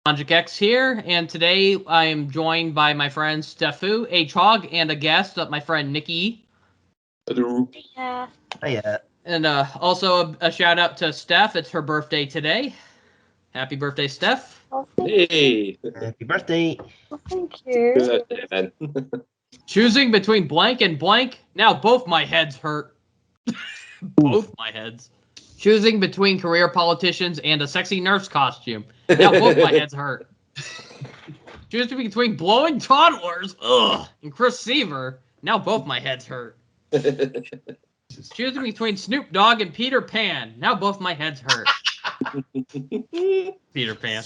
SpongicX here, and today I am joined by my friend Steffu, Hog, and a guest, my friend Nikki. Hello. Yeah. Yeah. And also a shout out to Steff. It's her birthday today. Happy birthday, Steff. Oh, Hey. Happy birthday. thank you. Good then. Choosing between blank and blank. Now both my heads hurt. Both my heads. Choosing between career politicians and a sexy nurse costume. Now both my heads hurt. Choosing between blowing toddlers, and Chris Seaver. Now both my heads hurt. Choosing between Snoop Dogg and Peter Pan. Now both my heads hurt. Peter Pan.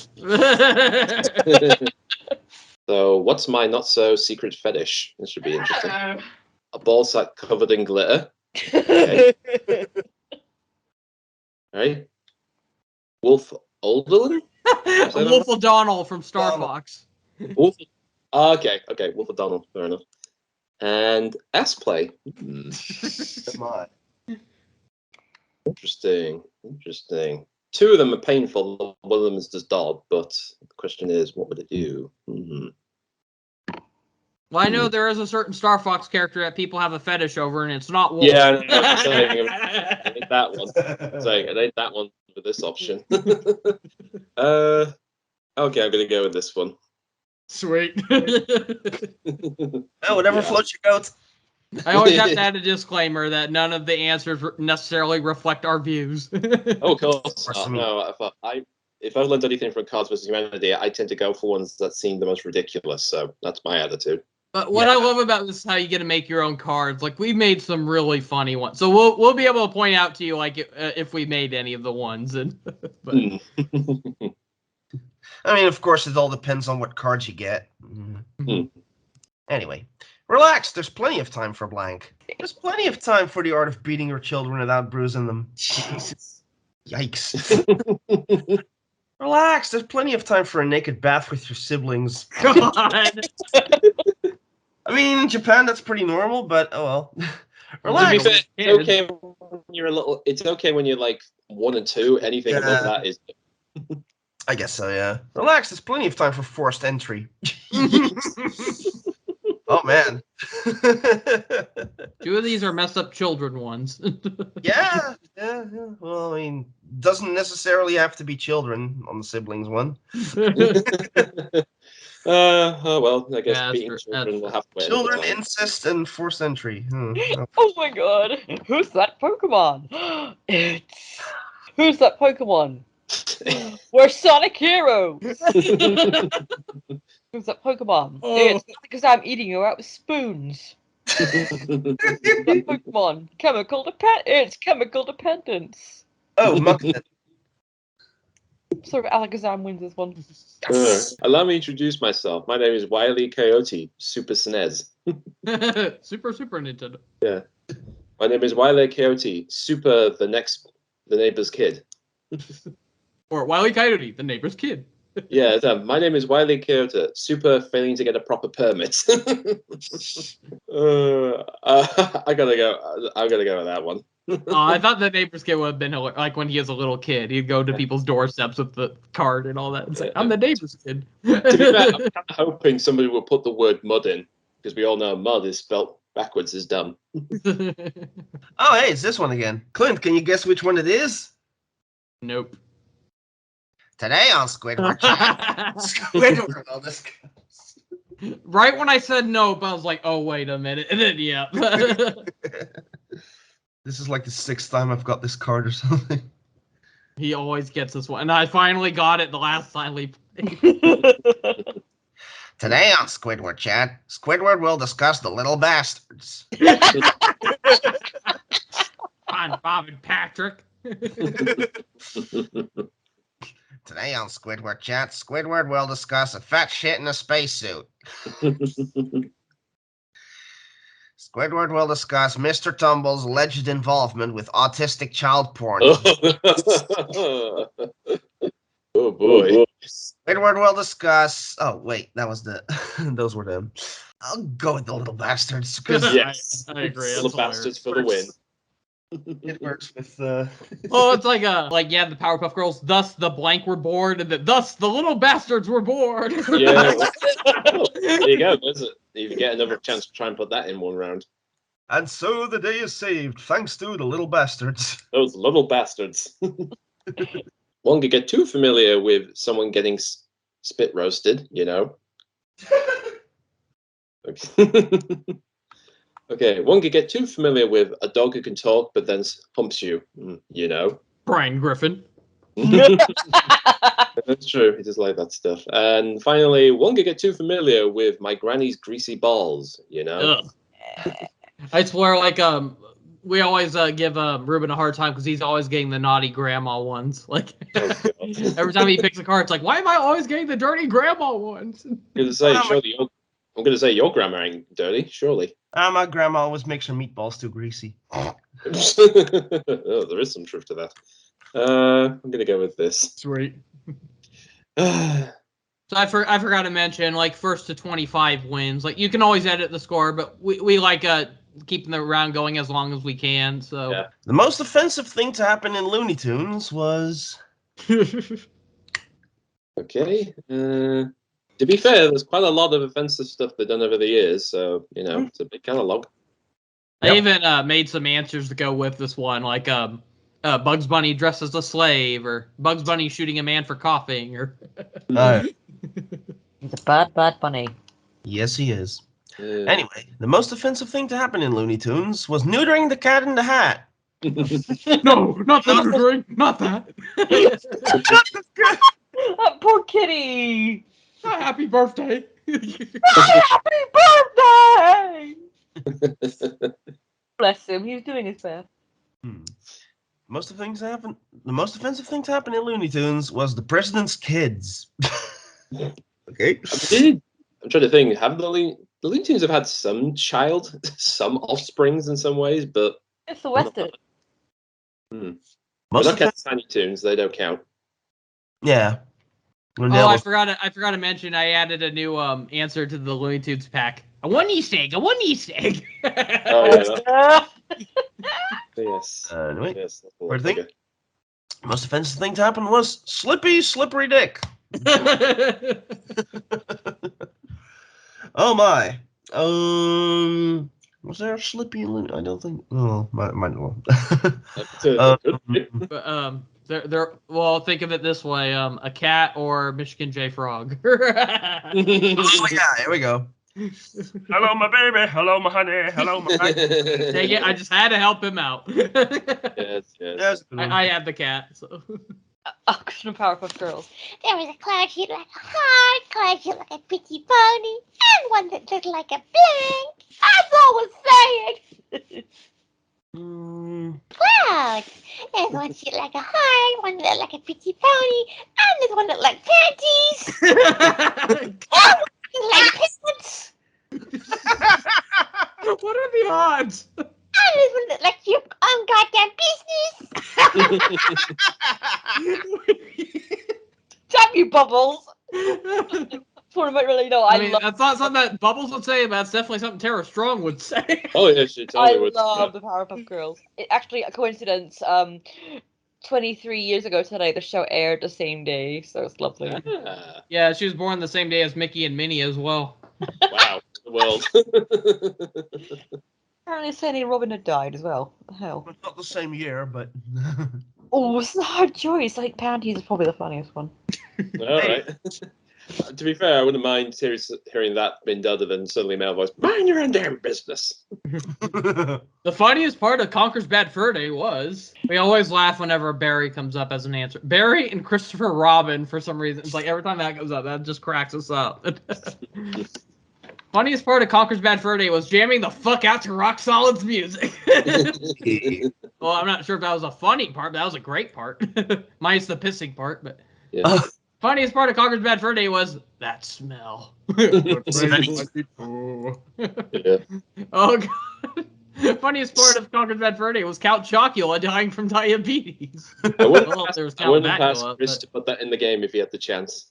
So, what's my not so secret fetish? This should be interesting. A ball sack covered in glitter. Okay. Right. Wolf Olderlin? Wolf O'Donnell from Star Fox. Wolf. Okay. Wolf O'Donnell. Fair enough. And S-play. Come on. Interesting. Two of them are painful. One of them is just odd, but the question is, what would it do? Well, I know there is a certain Star Fox character that people have a fetish over, and it's not Wolf. Yeah, I know, I'm saying, I need that one. I need that one for this option. Okay, I'm gonna go with this one. Sweet. Whatever floats your boat. I always have to add a disclaimer that none of the answers necessarily reflect our views. Oh, of course. No, if I've learned anything from Cards vs. Humanity, I tend to go for ones that seem the most ridiculous. So that's my attitude. But what I love about this is how you get to make your own cards. Like, we made some really funny ones, so we'll be able to point out to you like if we made any of the ones. And but. I mean, of course, it all depends on what cards you get. Anyway, relax. There's plenty of time for blank. There's plenty of time for the art of beating your children without bruising them. Jesus. Yikes. Relax. There's plenty of time for a naked bath with your siblings. God. I mean, in Japan, that's pretty normal, but oh well. Relax. To be fair, it's okay when you're It's okay when you're like 1 and 2. Anything above that is. I guess so, yeah. Relax, there's plenty of time for forced entry. Oh, man. 2 of these are messed up children ones. Yeah. Well, I mean, doesn't necessarily have to be children on the siblings one. Oh, well, I guess Yeah, beating children will have to wait. Children, incest, and forced entry. Oh my god. Who's that Pokemon? Who's that Pokemon? We're Sonic Heroes. Who's that Pokemon? It's because I'm eating you out with spoons. That Pokemon. It's chemical dependence. Oh, Mugnet. So Alakazam wins this one. Allow me to introduce myself. My name is Wile E. Coyote, Super SNES. Super Nintendo. Yeah. My name is Wile E. Coyote, Super the neighbor's kid. Or Wile E. Coyote, the neighbor's kid. Yeah, my name is Wile E. Coyote, Super failing to get a proper permit. I gotta go. I'm gonna go with that one. I thought the neighbor's kid would have been like when he was a little kid. He'd go to people's doorsteps with the card and all that and say, "I'm the neighbor's kid." To be fair, I'm kind of hoping somebody will put the word mud in, because we all know mud is spelt backwards is dumb. Oh, hey, it's this one again. Clint, can you guess which one it is? Nope. Today on Squidward Chat. Squidward will discuss. Right when I said nope, I was like, "Oh, wait a minute," and then yeah. This is like the 6th time I've got this card or something. He always gets this one, and I finally got it the last time we played. Today on Squidward Chat, Squidward will discuss the little bastards. Fine, Bob and Patrick. Today on Squidward Chat, Squidward will discuss a fat shit in a spacesuit. Squidward will discuss Mr. Tumble's alleged involvement with autistic child porn. Oh boy. Squidward will discuss. Oh wait, that was the. Those were them. I'll go with the little bastards. Yes, I agree. Little bastards for the win. It works with. Well, it's like yeah, the Powerpuff Girls. Thus the blank were born, and thus the little bastards were born. Yeah. Well, there you go. There's it. You get another chance to try and put that in one round. And so the day is saved, thanks to the little bastards. Those little bastards. One could get too familiar with someone getting spit roasted, you know. Okay, one could get too familiar with a dog who can talk but then humps you, you know. Brian Griffin. That's true. He does like that stuff. And finally, one could get too familiar with my granny's greasy balls, you know. Ugh. I swear, like we always give Ruben a hard time because he's always getting the naughty grandma ones. Like every time he picks a card, it's like, why am I always getting the dirty grandma ones? I'm gonna say your grandma ain't dirty, surely. My grandma always makes her meatballs too greasy. Oh, there is some truth to that. I'm gonna go with this. Sweet. So I forgot to mention, like, first to 25 wins. Like, you can always edit the score, but we like keeping the round going as long as we can. So Yeah. The most offensive thing to happen in Looney Tunes was. Okay. To be fair, there's quite a lot of offensive stuff they've done over the years, so you know it's a big catalog. I even made some answers to go with this one, like Bugs Bunny dressed as a slave, or Bugs Bunny shooting a man for coughing, or. He's a bad bunny. Yes, he is. Anyway, the most offensive thing to happen in Looney Tunes was neutering the Cat in the Hat. No, not the neutering, not that. That poor kitty. Happy birthday. Happy birthday! Bless him, he's doing his best. The most offensive thing to happen in Looney Tunes was the president's kids. Okay. I'm trying to think. Have the Looney Tunes have had some some offsprings in some ways, but It's the Western. Most of Tiny Toons, they don't count. Yeah. Oh, I forgot to mention I added a new answer to the Looney Tunes pack. A one Easter egg. Oh yeah. Yes. Anyway, Yes. third thing. Most offensive thing to happen was Slippy's slippery dick. Oh my. Was there a Slippy in Looney? I don't think. Oh, might well. Well, think of it this way: a cat or Michigan J Frog. Oh yeah, here we go. Hello, my baby. Hello, my honey. Hello, my honey. Dang it, I just had to help him out. Yes. I had the cat. So. Auction of Powerpuff Girls. There was a cloud shaped like a heart, cloud shaped like a pretty pony, and one that looked like a blank. That's all we're saying. Clouds. There's one shaped like a heart, one that looked like a pretty pony, and there's one that looked like panties. And one like pants. What are the odds? And there's one that like your own goddamn business. Damn you, Bubbles! That's what I really know. I mean, that's not something that Bubbles would say, but that's definitely something Tara Strong would say. Oh, yeah, she totally would. I love the Powerpuff Girls. It, actually, a coincidence. 23 years ago today, the show aired the same day, so it's lovely. Yeah, she was born the same day as Mickey and Minnie as well. Wow, the world. Apparently, Sandy and Robin had died as well. What the hell? Well, not the same year, but. Oh, it's a hard choice. I think Panties is probably the funniest one. All right. To be fair, I wouldn't mind hearing that being other than suddenly male voice. Mind your own damn business. The funniest part of Conker's Bad Fur Day was we always laugh whenever Barry comes up as an answer. Barry and Christopher Robin, for some reason, it's like every time that comes up, that just cracks us up. Funniest part of Conker's Bad Fur Day was jamming the fuck out to Rock Solid's music. Well, I'm not sure if that was a funny part, but that was a great part. Minus the pissing part, but Yeah. Funniest part of Conker's Bad Fur Day was that smell. Yeah. Oh god. Funniest part of Conker's Bad Fur Day was Count Chocula dying from diabetes. I wouldn't Well, there was I Count wouldn't have Macula, asked Chris but- to put that in the game if he had the chance.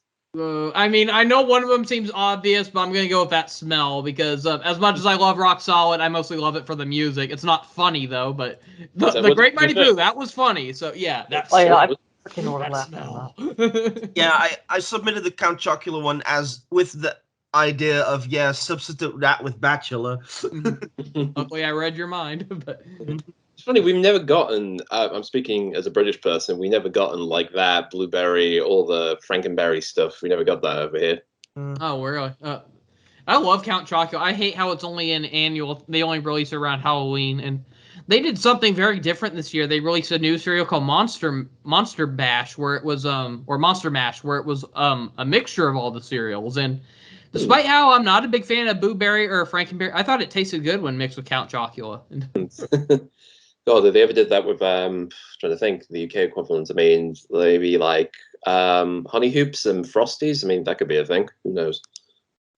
I mean, I know one of them seems obvious, but I'm gonna go with that smell because as much as I love Rock Solid, I mostly love it for the music. It's not funny though, but the Great Mighty Boo, that was funny. So yeah, that's Oh yeah, I What- freaking would have that laughed at that. smell. Yeah, I submitted the Count Chocula one as with the idea of substitute that with Bachelor. Luckily, I read your mind. But It's funny, we've never gotten, I'm speaking as a British person, we never gotten like that, blueberry, all the Frankenberry stuff. We never got that over here. oh, really? I love Count Chocula. I hate how it's only an annual. They only release it around Halloween, and they did something very different this year. They released a new cereal called Monster Bash, where it was or Monster Mash, where it was a mixture of all the cereals. And despite how I'm not a big fan of Blueberry or Frankenberry, I thought it tasted good when mixed with Count Chocula. God, if they ever did that with, trying to think, the UK equivalent, I mean, maybe like Honey Hoops and Frosties. I mean, that could be a thing. Who knows?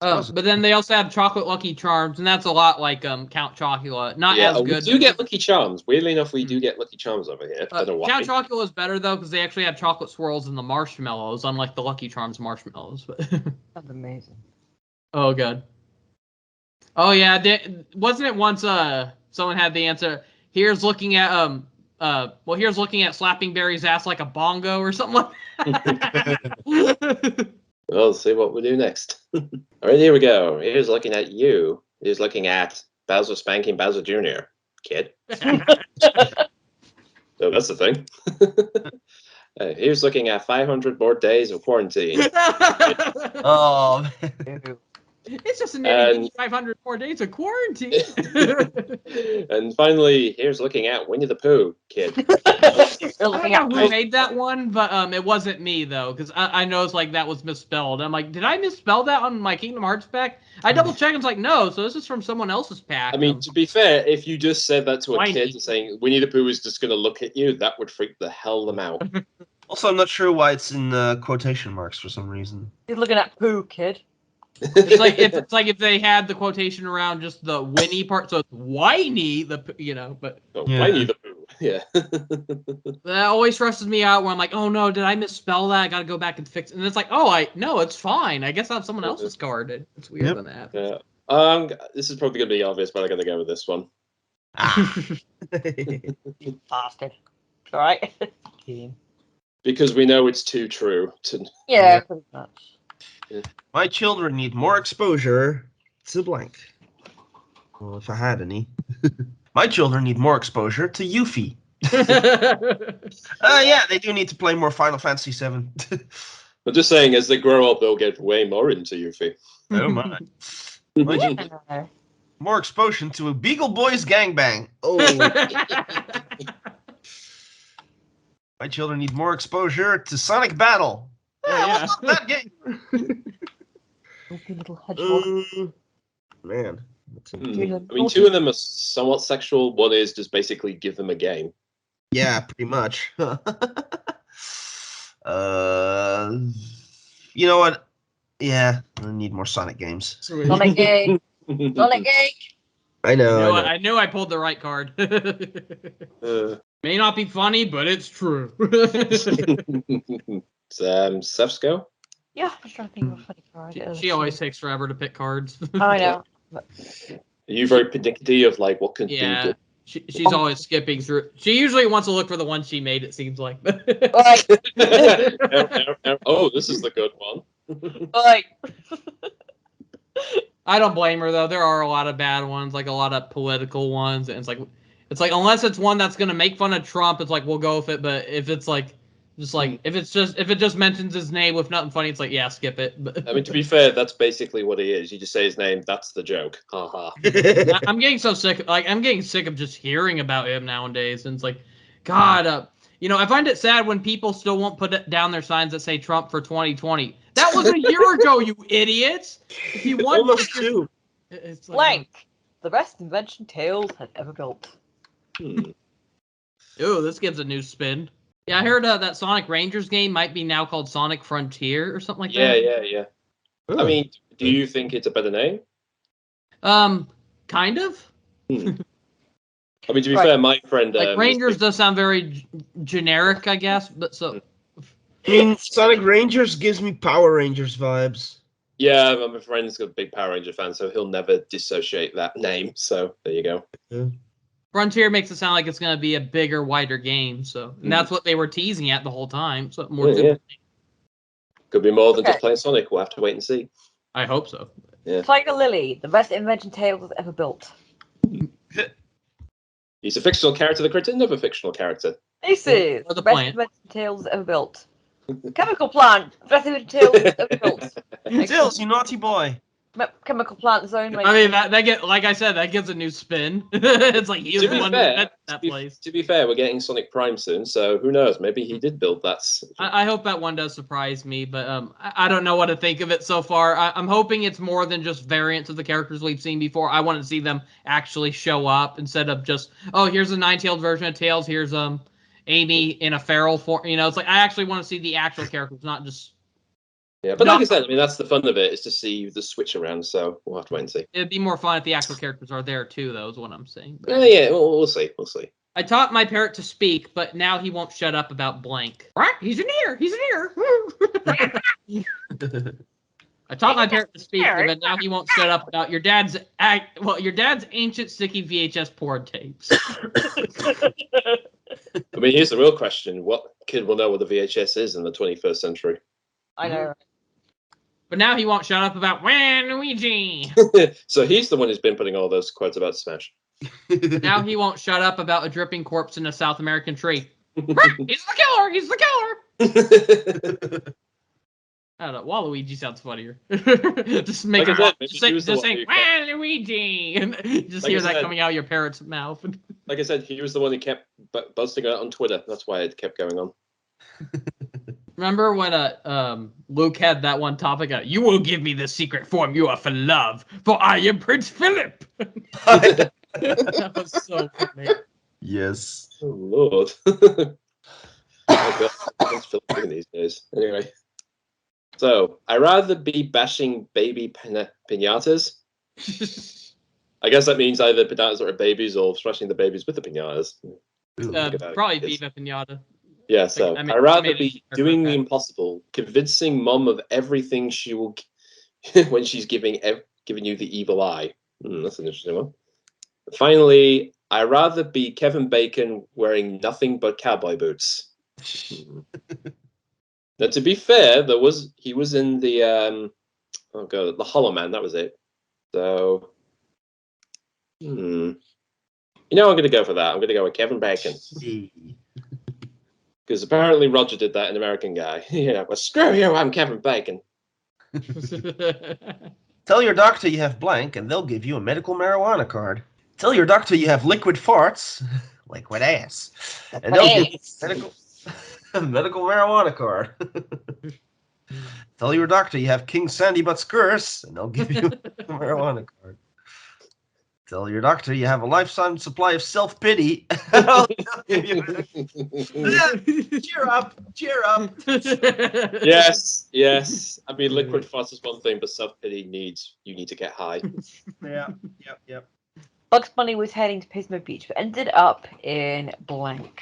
But then they also have Chocolate Lucky Charms, and that's a lot like Count Chocula. Not Yeah, as good. we do get Lucky Charms. Weirdly enough, we do get Lucky Charms over here. Don't know why. Count Chocula is better though because they actually have chocolate swirls in the marshmallows, unlike the Lucky Charms marshmallows. That's amazing. Oh god. Oh yeah, wasn't it once someone had the answer? Here's looking at here's looking at slapping Barry's ass like a bongo or something like that. Well, let's see what we do next. All right, here we go. Here's looking at you. Here's looking at Bowser spanking Bowser Jr. Kid. So that's the thing. Here's looking at 500 more days of quarantine. Oh, Ew. It's just an And- 500 more days of quarantine. And finally, here's looking at Winnie the Pooh, kid. You're I don't looking know at who made that one, but it wasn't me though, because I noticed like that was misspelled. I'm like, did I misspell that on my Kingdom Hearts pack? I double checked and it's like, no, so this is from someone else's pack. I mean, to be fair, if you just said that to a Whiny. kid saying Winnie the Pooh is just going to look at you, that would freak the hell them out. also, I'm not sure why it's in quotation marks for some reason. You're looking at poo, kid. it's like if they had the quotation around just the Winnie part, so it's whiny, but Oh, Yeah. Winnie the Pooh. Yeah. that always stresses me out where I'm like, oh no, did I misspell that? I gotta go back and fix it. And it's like, no, it's fine. I guess I have someone else's card. It's weird Yep. when that Yeah. This is probably going to be obvious, but I got to go with this one. happens. Bastard. Alright. Game. Because we know it's too true. Yeah, pretty much. My children need more exposure to blank. Well, if I had any. My children need more exposure to Yuffie. Yeah, they do need to play more Final Fantasy VII. I'm just saying, as they grow up, they'll get way more into Yuffie. Oh my. My children- Yeah. more exposure to a Beagle Boys gangbang. Oh. My children need more exposure to Sonic Battle. Yeah. What's that game? Goofy little hedgehog. Man. I mean, two of them are somewhat sexual. One is just basically give them a game. Yeah, pretty much. You know what? Yeah, I need more Sonic games. Sonic Gay. Sonic Gay. I know. I knew I pulled the right card. May not be funny, but it's true. Steph's go. Yeah, I'm trying to think of a funny card. she always takes forever to pick cards. I know. Are you very predictive of like what could Yeah. be good? She's always skipping through. She usually wants to look for the one she made, it seems like. Like, Oh, this is the good one. like. I don't blame her though. There are a lot of bad ones, like a lot of political ones, and it's like unless it's one that's gonna make fun of Trump, it's like we'll go with it. But if it's like if it just mentions his name with nothing funny, it's like yeah, skip it. But I mean, to be fair, that's basically what he is. You just say his name. That's the joke. Haha. I'm getting so sick. Like I'm getting sick of just hearing about him nowadays, and it's like, God, I find it sad when people still won't put down their signs that say Trump for 2020. That was a year ago, you idiots. If you want, Almost two. it's Blank. The best invention Tails had ever built. Hmm. Ooh, this gives a new spin. Yeah, I heard that Sonic Rangers game might be now called Sonic Frontier or something like Yeah, that. yeah. I mean, do you think it's a better name? Kind of. I mean, to be Right. fair, my friend Like Rangers does sound very generic, I guess. But so I mean, Sonic Rangers gives me Power Rangers vibes. Yeah, my friend's a big Power Ranger fan, so he'll never dissociate that name. So there you go. Yeah. Frontier makes it sound like it's going to be a bigger, wider game. So, and that's what they were teasing at the whole time. So more. Yeah. Could be more than Okay. just playing Sonic. We'll have to wait and see. I hope so. Yeah. Tiger Lily, the best invention Tails has ever built. He's a fictional character that created another fictional character. This is Or the the best plant. invention Tails has ever built. Chemical plant, best invention Tails has ever built. Tails, you naughty boy. Chemical plant zone. I mean, that get like I said, that gives a new spin. It's like he's To the be one fair, that invented that place. To be fair, we're getting Sonic Prime soon, so who knows? Maybe he did build that. I hope that one does surprise me, but I don't know what to think of it so far. I'm hoping it's more than just variants of the characters we've seen before. I want to see them actually show up instead of just, oh, here's a nine-tailed version of Tails. Here's Amy in a feral form. You know, it's like I actually want to see the actual characters, not just. Yeah, but like I said, I mean, that's the fun of it, is to see the switch around, so we'll have to wait and see. It'd be more fun if the actual characters are there too, though, is what I'm saying. But Yeah, we'll see. We'll see. I taught my parrot to speak, but now he won't shut up about blank. He's an ear. He's an ear. I taught my parrot to speak, but now he won't shut up about your dad's ancient sticky VHS porn tapes. I mean, here's the real question: what kid will know what the VHS is in the 21st century? I know. But now he won't shut up about Luigi. So he's the one who's been putting all those quotes about Smash. Now he won't shut up about a dripping corpse in a South American tree. He's the killer. He's the killer. I don't know. Waluigi sounds funnier. Just make Like it. I said, maybe he was the Just one say who Waluigi, and just Like hear I that said- coming out of your parrot's mouth. Like I said, he was the one who kept busting it on Twitter. That's why it kept going on. Remember when Luke had that one topic? You will give me the secret form you are for love, for I am Prince Philip. That was so funny. Yes. Oh Lord! Oh God, it's Philip these days. Anyway, so I rather be bashing baby pinatas. I guess that means either pinatas that are babies or thrashing the babies with the pinatas. Think about it, Probably kids. Viva Pinata. Yeah, so I mean, I'd rather maybe be I doing heard the that. impossible, convincing mom of everything she will when she's giving you the evil eye. That's an interesting one. Finally, I'd rather be Kevin Bacon wearing nothing but cowboy boots. Now, to be fair, he was in the the Hollow Man. That was it. So, I'm going to go for that. I'm going to go with Kevin Bacon. Because apparently Roger did that in American Guy. Yeah, well, screw you, I'm Kevin Bacon. Tell your doctor you have blank, and they'll give you a medical marijuana card. Tell your doctor you have liquid farts, liquid ass, and they'll give you a medical marijuana card. Tell your doctor you have King Sandy Butt's curse, and they'll give you a marijuana card. Tell your doctor you have a lifetime supply of self-pity. Cheer up, cheer up. Yes. I mean, liquid farts is one thing, but self-pity you need to get high. Yeah, yep. Bugs Bunny was heading to Pismo Beach, but ended up in blank.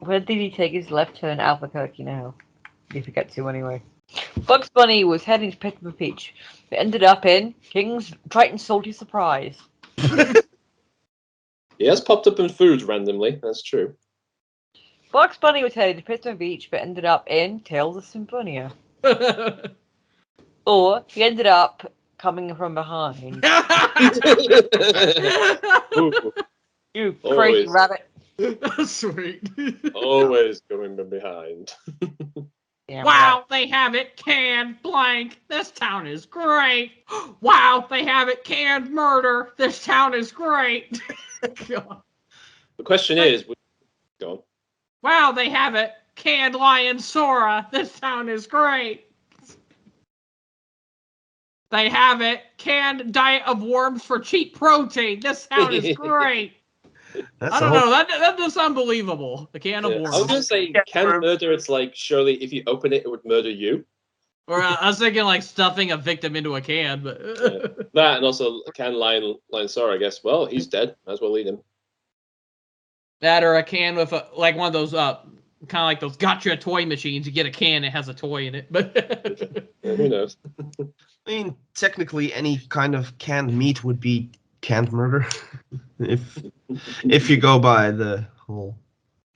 Where did he take his left turn Albuquerque now? If he get to anyway. Bugs Bunny was heading to Pismo Beach, but ended up in King's Triton Salty Surprise. He has popped up in food randomly, that's true. Bugs Bunny was heading to Pismo Beach, but ended up in Tales of Symphonia. Or he ended up coming from behind. Ooh, You crazy Always. rabbit. Sweet. always going from behind. Damn Wow, they have it canned blank. This town is great. Wow, they have it canned murder. This town is great. God. The question is, go on. Wow, they have it canned lion Sora. This town is great. They have it canned diet of worms for cheap protein. This town is great. I don't know. That does unbelievable. The can of Yeah, worms. I was going to say, can murder, it's like, surely if you open it, it would murder you. Or I was thinking like stuffing a victim into a can, but That, and also, can lion Sora, I guess. Well, he's dead. Might as well eat him. that or a can with like one of those kind of like those gotcha toy machines. You get a can, it has a toy in it. But Who knows? I mean, technically, any kind of canned meat would be canned murder, if you go by the whole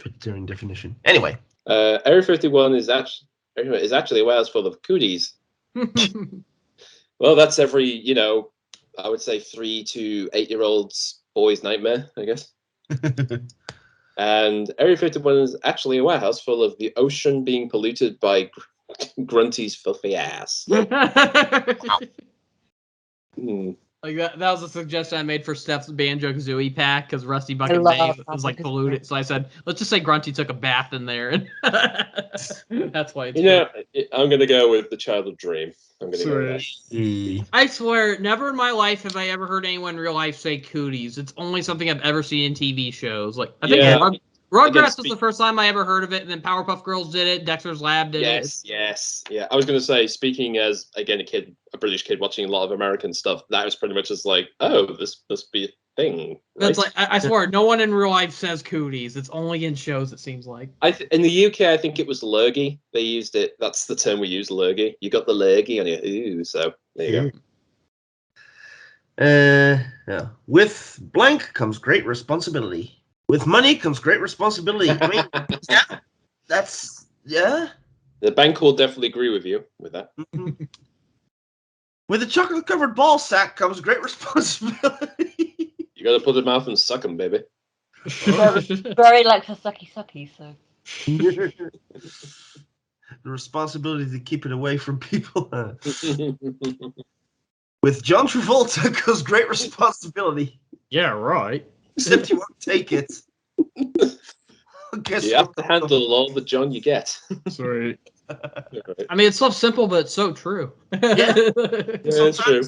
vegetarian definition. Anyway, Area 51 is actually a warehouse full of cooties. Well, that's every, I would say 3 to 8-year-olds boy's nightmare, I guess. And Area 51 is actually a warehouse full of the ocean being polluted by Grunty's filthy ass. Hmm. Like that was a suggestion I made for Steff's Banjo-Kazooie pack because Rusty I Bucket love Dave was like Banjo-Kazooie. polluted. So I said, let's just say Grunty took a bath in there, and that's why. It's I'm gonna go with the childhood dream. I'm gonna go with that. I swear, never in my life have I ever heard anyone in real life say cooties. It's only something I've ever seen in TV shows. Like I think Yeah. Rugrats was the first time I ever heard of it, and then Powerpuff Girls did it. Dexter's Lab did it. Yes. Yeah. I was gonna say, speaking as again a British kid watching a lot of American stuff, that was pretty much just like, oh, this must be a thing. Right? That's like I swear, no one in real life says cooties. It's only in shows. It seems like. In the UK, I think it was lurgy. They used it. That's the term we use, lurgy. You got the lurgy on your ooh, so there you go. Yeah. With blank comes great responsibility. With money comes great responsibility. I mean, yeah. The bank will definitely agree with you with that. Mhm. With a chocolate-covered ball sack comes great responsibility. You got to put them out and suck them, baby. Very like for sucky, so. The responsibility to keep it away from people. With John Travolta comes great responsibility. Yeah, right. Except you won't take it. Guess You have to handle all the John you get. Sorry. I mean, it's so simple, but it's so true. Yeah. It's true.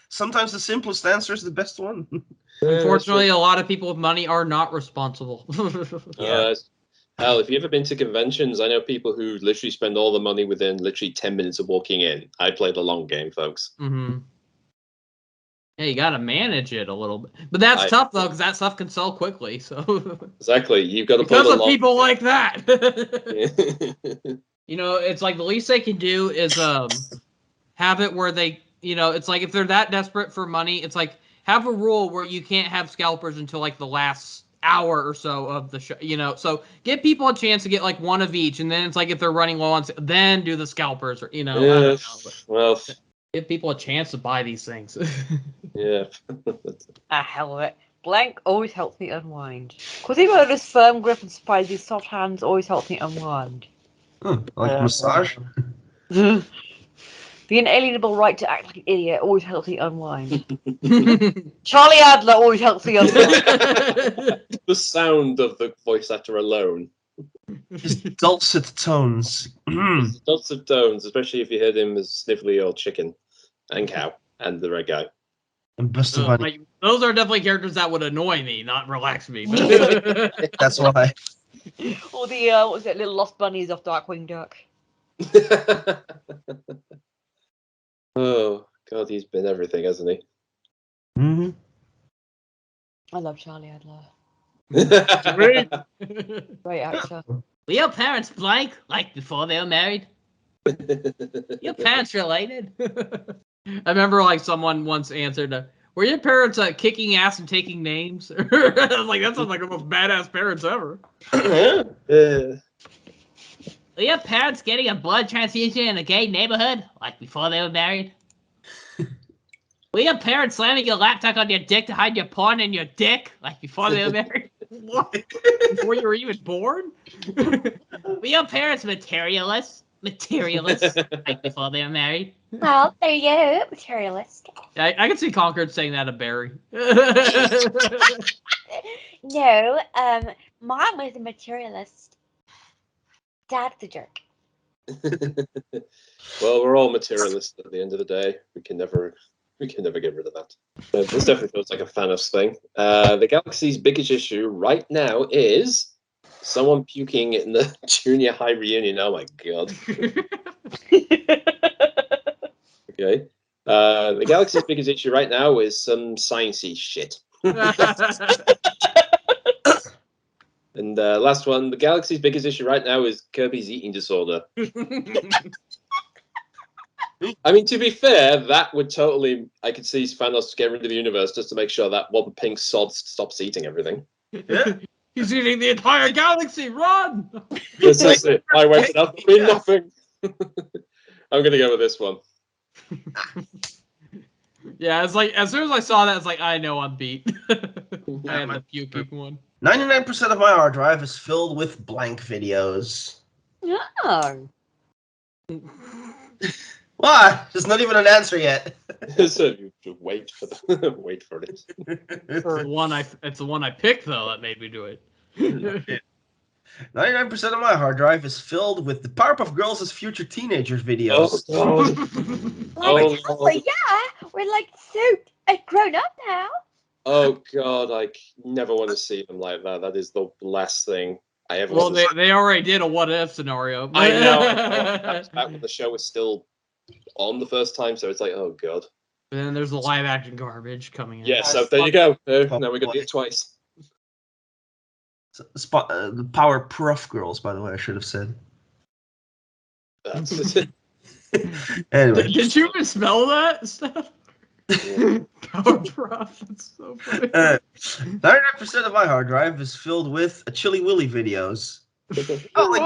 Sometimes the simplest answer is the best one. Unfortunately, a lot of people with money are not responsible. Yeah. Hell, if you've ever been to conventions, I know people who literally spend all the money within literally 10 minutes of walking in. I play the long game, folks. Mm-hmm. Yeah, you got to manage it a little bit. But that's tough, though, because that stuff can sell quickly. So Exactly. You've got to play because the of long people like that. game. It's like the least they can do is have it where they, it's like if they're that desperate for money, it's like have a rule where you can't have scalpers until like the last hour or so of the show, so give people a chance to get like one of each, and then it's like if they're running low on, then do the scalpers, or I don't know, well, give people a chance to buy these things. yeah. Hell of it. Blank always helps me unwind. Quasimodo's firm grip and surprisingly soft hands always help me unwind. Like a massage? The inalienable right to act like an idiot always helps me unwind. Charlie Adler always helps me unwind. The sound of the voice actor alone. Just dulcet tones. Dulcet tones, especially if you heard him as Sniffly or Chicken and Cow and the Red Guy. And Buster Bunny. Those are definitely characters that would annoy me, not relax me. That's why. Or the, what was it, little lost bunnies off Darkwing Duck. Oh, God, he's been everything, hasn't he? Mm-hmm. I love Charlie Adler. Great. Great actor. Were your parents blank, like before they were married? Your parents related? I remember like someone once answered, were your parents kicking ass and taking names? I was like, that sounds like the most badass parents ever. Were your parents getting a blood transfusion in a gay neighborhood, like before they were married? Were your parents slamming your laptop on your dick to hide your porn in your dick, like before they were married? What? Before you were even born? Were your parents materialists? Like before they were married? Well, there you go, materialist. I can see Concord saying that of Barry. No, Mom was a materialist. Dad's a jerk. Well, we're all materialists at the end of the day. We can never get rid of that. This definitely feels like a Thanos thing. The Galaxy's biggest issue right now is someone puking in the junior high reunion. Oh my God. Okay. The Galaxy's biggest issue right now is some sciencey shit. And last one, the galaxy's biggest issue right now is Kirby's eating disorder. I mean, to be fair, that would totally... I could see Thanos get rid of the universe just to make sure that one pink sod stops eating everything. Yeah. He's eating the entire galaxy. Run! This is it. I went up with nothing. I'm going to go with this one. Yeah, it's like, as soon as I saw that, it's like, I know I'm beat. I had the puking one. 99% of my hard drive is filled with blank videos. No. What? There's not even an answer yet. So you just wait for wait for it. It's the one I picked, though, that made me do it. 99% of my hard drive is filled with the Powerpuff Girls' future teenagers videos. Oh, Like, God. oh, yeah, we're like so grown up now. Oh, God, I never want to see them like that. That is the last thing I ever Well, want to see. they already did a what-if scenario. I know. That was back when the show was still on the first time, so it's like, oh, God. And then there's the live-action garbage coming in. Yeah, so there you go. Now we're going to get twice. The Powerpuff Girls, by the way, I should have said. That's Anyway. Did you misspell that stuff? Yeah. Powerpuff. That's so funny. 99% of my hard drive is filled with Chili Willy videos. Oh, like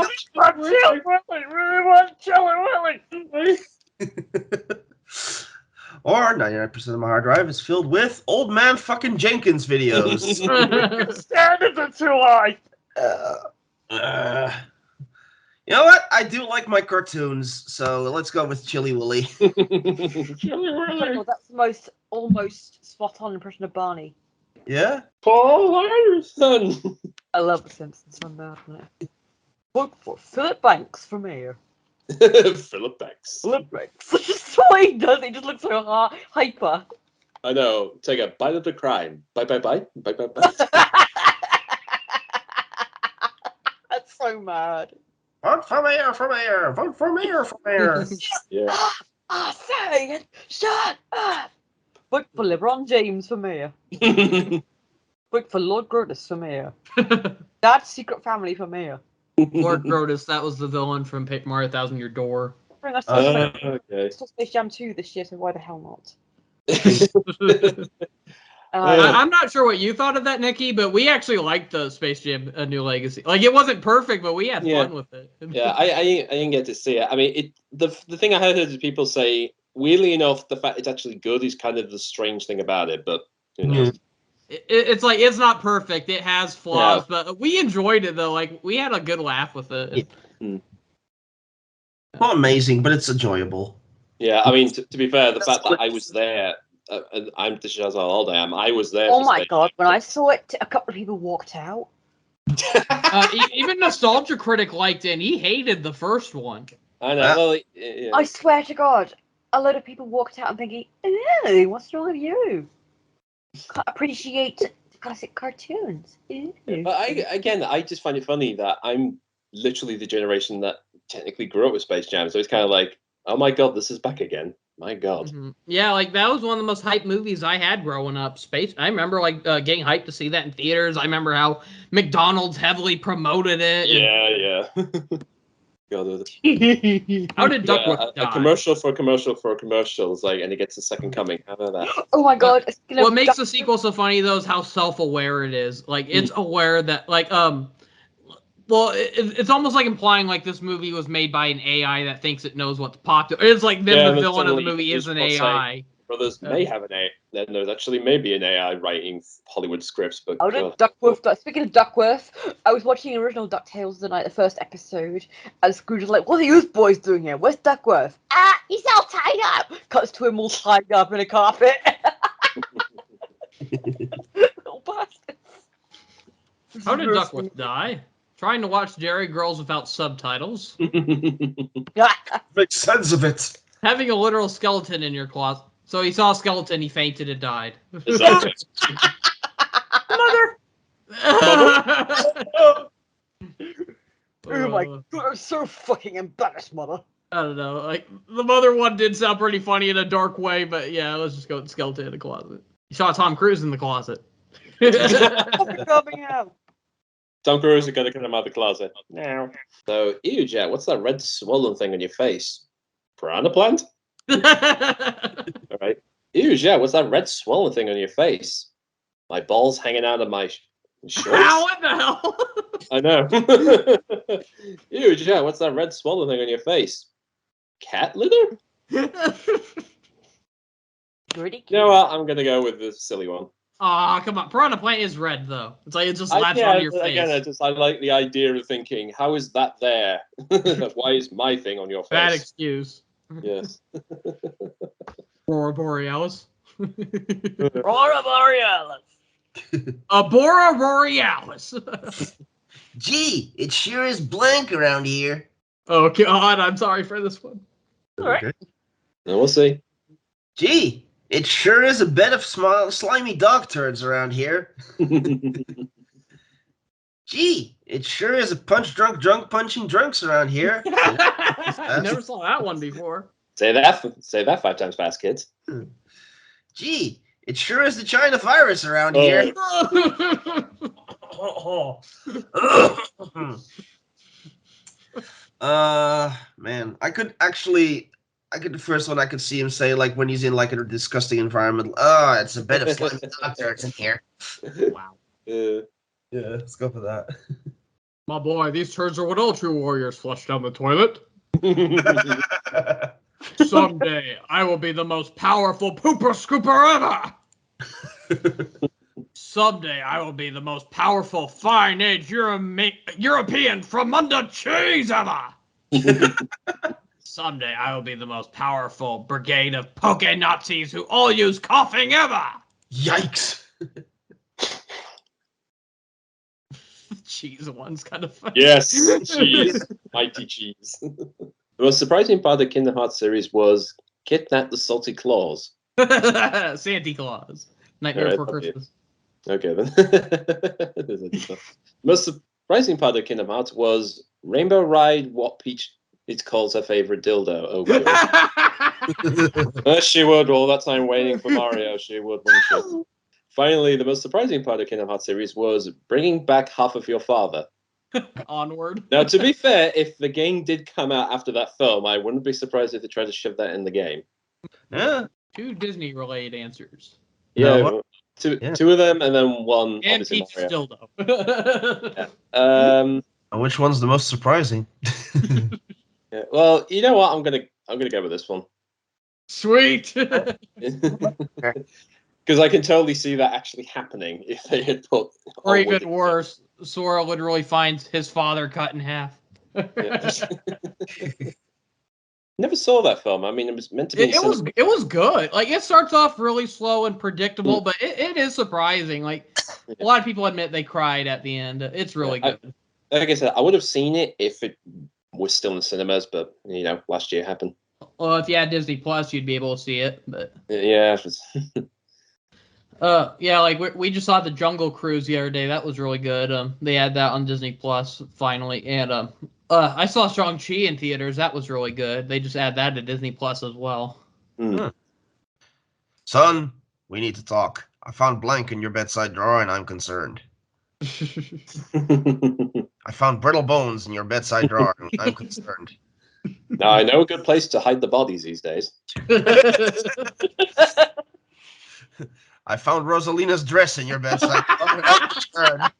Or 99% of my hard drive is filled with Old Man fucking Jenkins videos. Standards are too high. You know what? I do like my cartoons, so let's go with Chili Willy. Well, that's the most almost spot-on impression of Barney. Yeah? Paul Anderson. I love The Simpsons so bad, isn't it? Vote for Philip Banks for mayor. Philip Banks. Philip Banks. Just the way he does it, he just looks so hyper. I know. Take a bite of the crime. Bite, bite, bite. Bite, bite, bite. That's so mad. Vote for mayor, for mayor. Vote for mayor, for mayor. Yeah. Say it. Shut up. Vote for LeBron James for mayor. Vote for Lord Grotus for mayor. Dad's Secret Family for mayor. Lord Grotus, that was the villain from Mario 1000 Year Door. Bring us Okay. to Space Jam 2 this year, so why the hell not? I'm not sure what you thought of that, Nikki, but we actually liked the Space Jam: A New Legacy. Like, it wasn't perfect, but we had fun with it. Yeah, I didn't get to see it. I mean, the thing I heard is people say, weirdly enough, the fact it's actually good is kind of the strange thing about it, but who knows? It's like, it's not perfect. It has flaws, but we enjoyed it, though. Like, we had a good laugh with it. Not amazing, but it's enjoyable. Yeah, I mean, to be fair, the fact that I was there, and this shows how old I am, I was there. Oh for my Space god, when Jam. I saw it, a couple of people walked out. Even Nostalgia Critic liked it, and he hated the first one. I know. Well, yeah. I swear to God, a load of people walked out and thinking, "Ew, what's wrong with you? Can't appreciate classic cartoons." Ew." But I just find it funny that I'm literally the generation that technically grew up with Space Jam, so it's kind of like, oh my god, this is back again. My god. Mhm. Yeah, like, that was one of the most hyped movies I had growing up. I remember, like, getting hyped to see that in theaters. I remember how McDonald's heavily promoted it. Yeah. God, How did Duckworth die? a commercial for a commercial for a commercial is like, and it gets a second coming. How about that? Oh my God! What makes the sequel so funny, though, is how self-aware it is. Like, it's aware that, like, well, it's almost like implying, like, this movie was made by an AI that thinks it knows what's popular. It's like, then the villain of the movie is an AI. Brothers may have an AI. Then there's actually maybe an AI writing Hollywood scripts, but How did Duckworth die? Speaking of Duckworth, I was watching original DuckTales the night, the first episode, and Scrooge was like, "What are you boys doing here? Where's Duckworth?" He's all tied up. Cuts to him all tied up in a carpet. Little bastards. How did Duckworth die? Trying to watch Jerry Girls without subtitles. Make sense of it. Having a literal skeleton in your closet. So he saw a skeleton, he fainted and died. Mother! Oh my God, I'm so fucking embarrassed, Mother. I don't know. Like, the mother one did sound pretty funny in a dark way, but yeah, let's just go with skeleton in the closet. You saw Tom Cruise in the closet. Coming out. Tom Cruise is gonna come out of the closet. Now. So, ew, Jet, what's that red swollen thing on your face? Piranha plant? All right. Ew, Jet, what's that red swollen thing on your face? My balls hanging out of my shorts? Ow, what the hell? I know. Ew, Jet, what's that red swollen thing on your face? Cat litter? Pretty You know what? I'm gonna go with the silly one. Aw, come on. Piranha plant is red, though. It's like it just latches onto your face. Again, I like the idea of thinking, how is that there? Why is my thing on your face? Bad excuse. Yes. Aurora Borealis. Aurora Borealis. Aurora Borealis. Gee, it sure is blank around here. Oh, God. I'm sorry for this one. All right. And we'll see. Gee, it sure is a bed of small, slimy dog turds around here. Gee, it sure is a punch-drunk drunk punching drunks around here. I never saw that one before. Say that 5 times fast, kids. Gee, it sure is the China virus around here. Man, the first one I could see him say, like, when he's in, like, a disgusting environment, it's a bed of slimy dog turds in here. Wow. Yeah, let's go for that. My boy, these turds are what all true warriors flush down the toilet. Someday, I will be the most powerful pooper scooper ever. Someday, I will be the most powerful fine-age European from under cheese ever. Someday, I will be the most powerful brigade of poke Nazis who all use coughing ever. Yikes! Cheese one's kind of funny. Yes, cheese. Mighty cheese. The most surprising part of the Kingdom Hearts series was Kidnap the Salty Claws. Santa Claus. Nightmare Before Christmas. Okay, then. The most surprising part of Kingdom Hearts was Rainbow Ride what Peach calls her favorite dildo. Oh, good. She would, all that time waiting for Mario, she would, wouldn't she? Finally, the most surprising part of Kingdom Hearts series was bringing back half of your father. Onward. Now, to be fair, if the game did come out after that film, I wouldn't be surprised if they tried to shove that in the game. Yeah. 2 Disney-related answers. Yeah, No, two of them, and then one. And obviously Peach Mario. Dildo. Which one's the most surprising? Yeah, well, you know what? I'm gonna go with this one. Sweet. Because I can totally see that actually happening if they had put. Or even worse, Sora literally finds his father cut in half. Never saw that film. I mean, it was meant to be. It was good. Like, it starts off really slow and predictable, but it is surprising. Like, a lot of people admit they cried at the end. It's really good. Like I said, I would have seen it if it was still in the cinemas, but last year happened. Well, if you had Disney Plus, you'd be able to see it. But yeah. like we just saw the Jungle Cruise the other day. That was really good. They had that on Disney Plus finally, and I saw Shang-Chi in theaters. That was really good. They just add that to Disney Plus as well. Son, we need to talk. I found blank in your bedside drawer, and I'm concerned. I found brittle bones in your bedside drawer, and I'm concerned. Now I know a good place to hide the bodies these days. I found Rosalina's dress in your bedside drawer, and I'm concerned.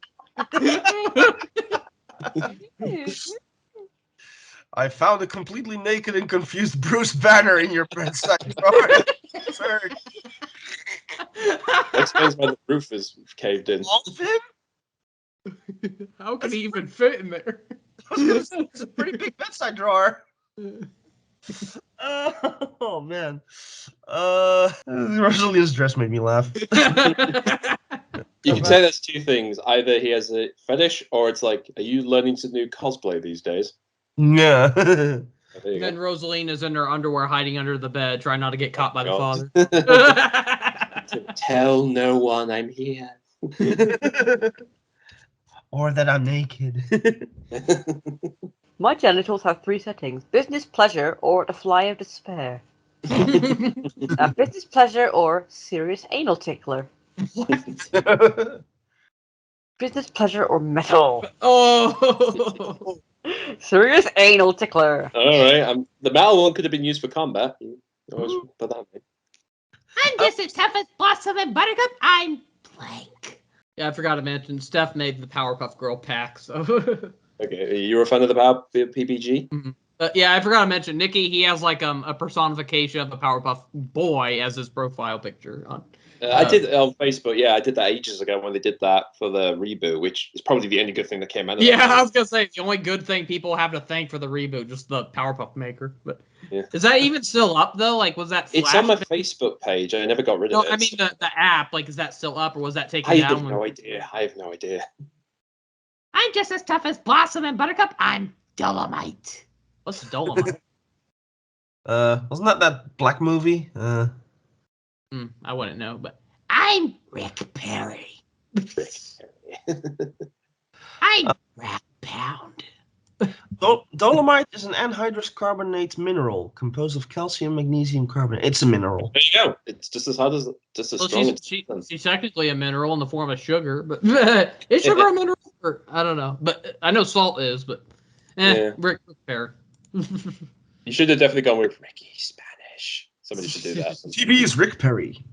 I found a completely naked and confused Bruce Banner in your bedside drawer. That explains why the roof is caved in. All of him? How can he even fit in there? It's a pretty big bedside drawer. Oh man. Rosalina's dress made me laugh. You can say there's 2 things. Either he has a fetish, or it's like, are you learning to do cosplay these days? Yeah. Then Rosalina's in her underwear hiding under the bed, trying not to get caught by the father. Tell no one I'm here. Or that I'm naked. My genitals have 3 settings: business, pleasure, or the fly of despair. Business pleasure or serious anal tickler. Business, pleasure, or metal? Oh. Serious anal tickler. All right. The metal one could have been used for combat. You always put that in. I'm just as tough as Blossom and Buttercup. I'm blank. Yeah, I forgot to mention. Steph made the Powerpuff Girl pack. So. Okay. You were a fan of the Power PPG? Yeah, I forgot to mention Nikki. He has like a personification of the Powerpuff Boy as his profile picture on. I did it on Facebook. Yeah, I did that ages ago when they did that for the reboot, which is probably the only good thing that came out of Yeah, that. I was gonna say the only good thing people have to thank for the reboot, just the Powerpuff maker. But yeah. Is that even still up though? Like, was that? It's on my Facebook page. I never got rid of it. I mean the app. Like, is that still up or was that taken I down? have no idea. I have no idea. I'm just as tough as Blossom and Buttercup. I'm Dolomite. What's Dolomite? Wasn't that black movie? I wouldn't know, but I'm Rick Perry. I'm Rat Pound. Dolomite is an anhydrous carbonate mineral composed of calcium, magnesium carbonate. It's a mineral. There you go. It's just as hard as just as strong. She's technically a mineral in the form of sugar, but is sugar a mineral? Or, I don't know, but I know salt is. But Rick Perry. You should have definitely gone with Ricky Spanish. Somebody should do that. TV is Rick Perry.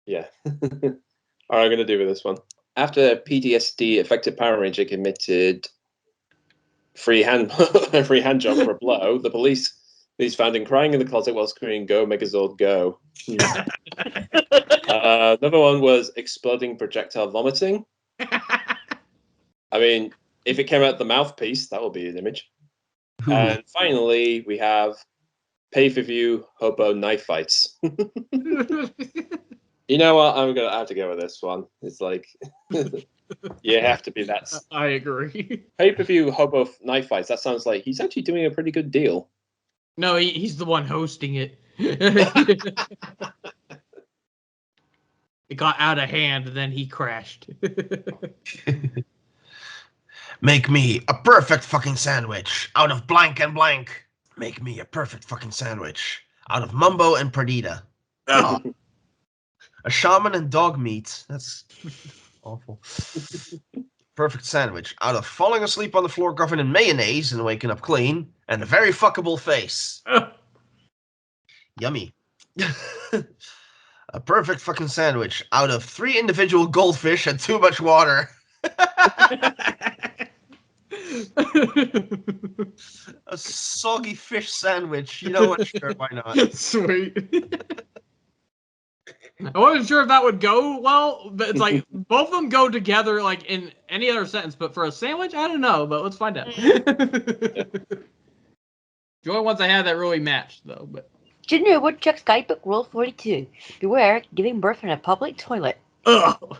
Yeah. All right, I'm going to do with this one. After PTSD affected Power Ranger committed free hand job for a blow, the police is found him crying in the closet while screaming, "Go, Megazord, go." Another one was exploding projectile vomiting. I mean, if it came out the mouthpiece, that would be an image. And finally, we have pay-per-view hobo knife fights. You know what? I'm gonna have to go with this one. It's like you have to be that. I agree. Pay-per-view hobo knife fights. That sounds like he's actually doing a pretty good deal. No, he's the one hosting it. It got out of hand, and then he crashed. Make me a perfect fucking sandwich out of blank and blank. Make me a perfect fucking sandwich out of Mumbo and Perdita. Oh. A shaman and dog meat. That's awful. Perfect sandwich out of falling asleep on the floor covered in mayonnaise and waking up clean and a very fuckable face. Yummy. A perfect fucking sandwich out of 3 individual goldfish and too much water. A soggy fish sandwich. You know what? Sure, why not? Sweet. I wasn't sure if that would go well, but it's like both of them go together like in any other sentence, but for a sandwich, I don't know, but let's find out. The only ones I had that really matched though, but Junior Woodchuck's Guidebook Rule 42. Beware giving birth in a public toilet. ugh.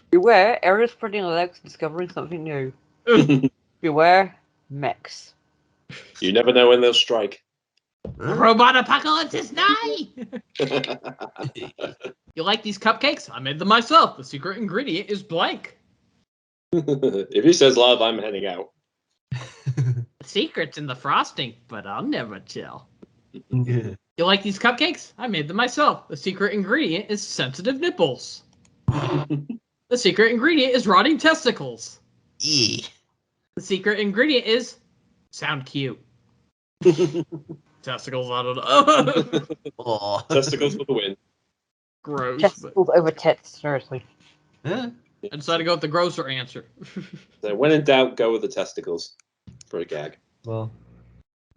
Beware aerial spreading legs discovering something new. Beware mechs. You never know when they'll strike. Robot apocalypse is nigh. You like these cupcakes? I made them myself. The secret ingredient is blank. If he says love, I'm heading out. The secret's in the frosting, but I'll never tell. Yeah. You like these cupcakes? I made them myself. The secret ingredient is sensitive nipples. The secret ingredient is rotting testicles. Yeah. The secret ingredient is sound cute. Testicles, I don't know. Oh. Testicles for the win. Gross. Testicles over tits, seriously. Yeah. I decided to go with the grosser answer. So when in doubt, go with the testicles for a gag. Well.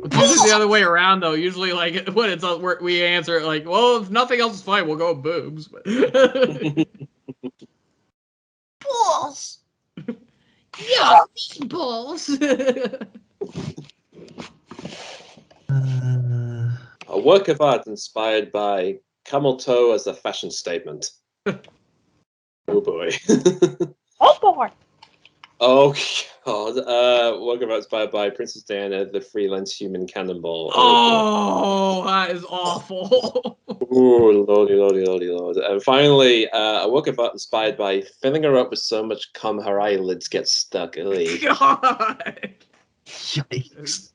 It's usually the other way around, though. Usually, like, when it's we answer it like, well, if nothing else is fine, we'll go with boobs. But Balls. Yeah, balls. A work of art inspired by camel toe as a fashion statement. Oh boy. Oh boy! Oh god. Work of art inspired by Princess Diana, the freelance human cannonball. oh, that is awful. Ooh, lordy, lordy, lordy, lord. And finally, a work of art inspired by filling her up with so much cum her eyelids get stuck. Ugh. God. Yikes.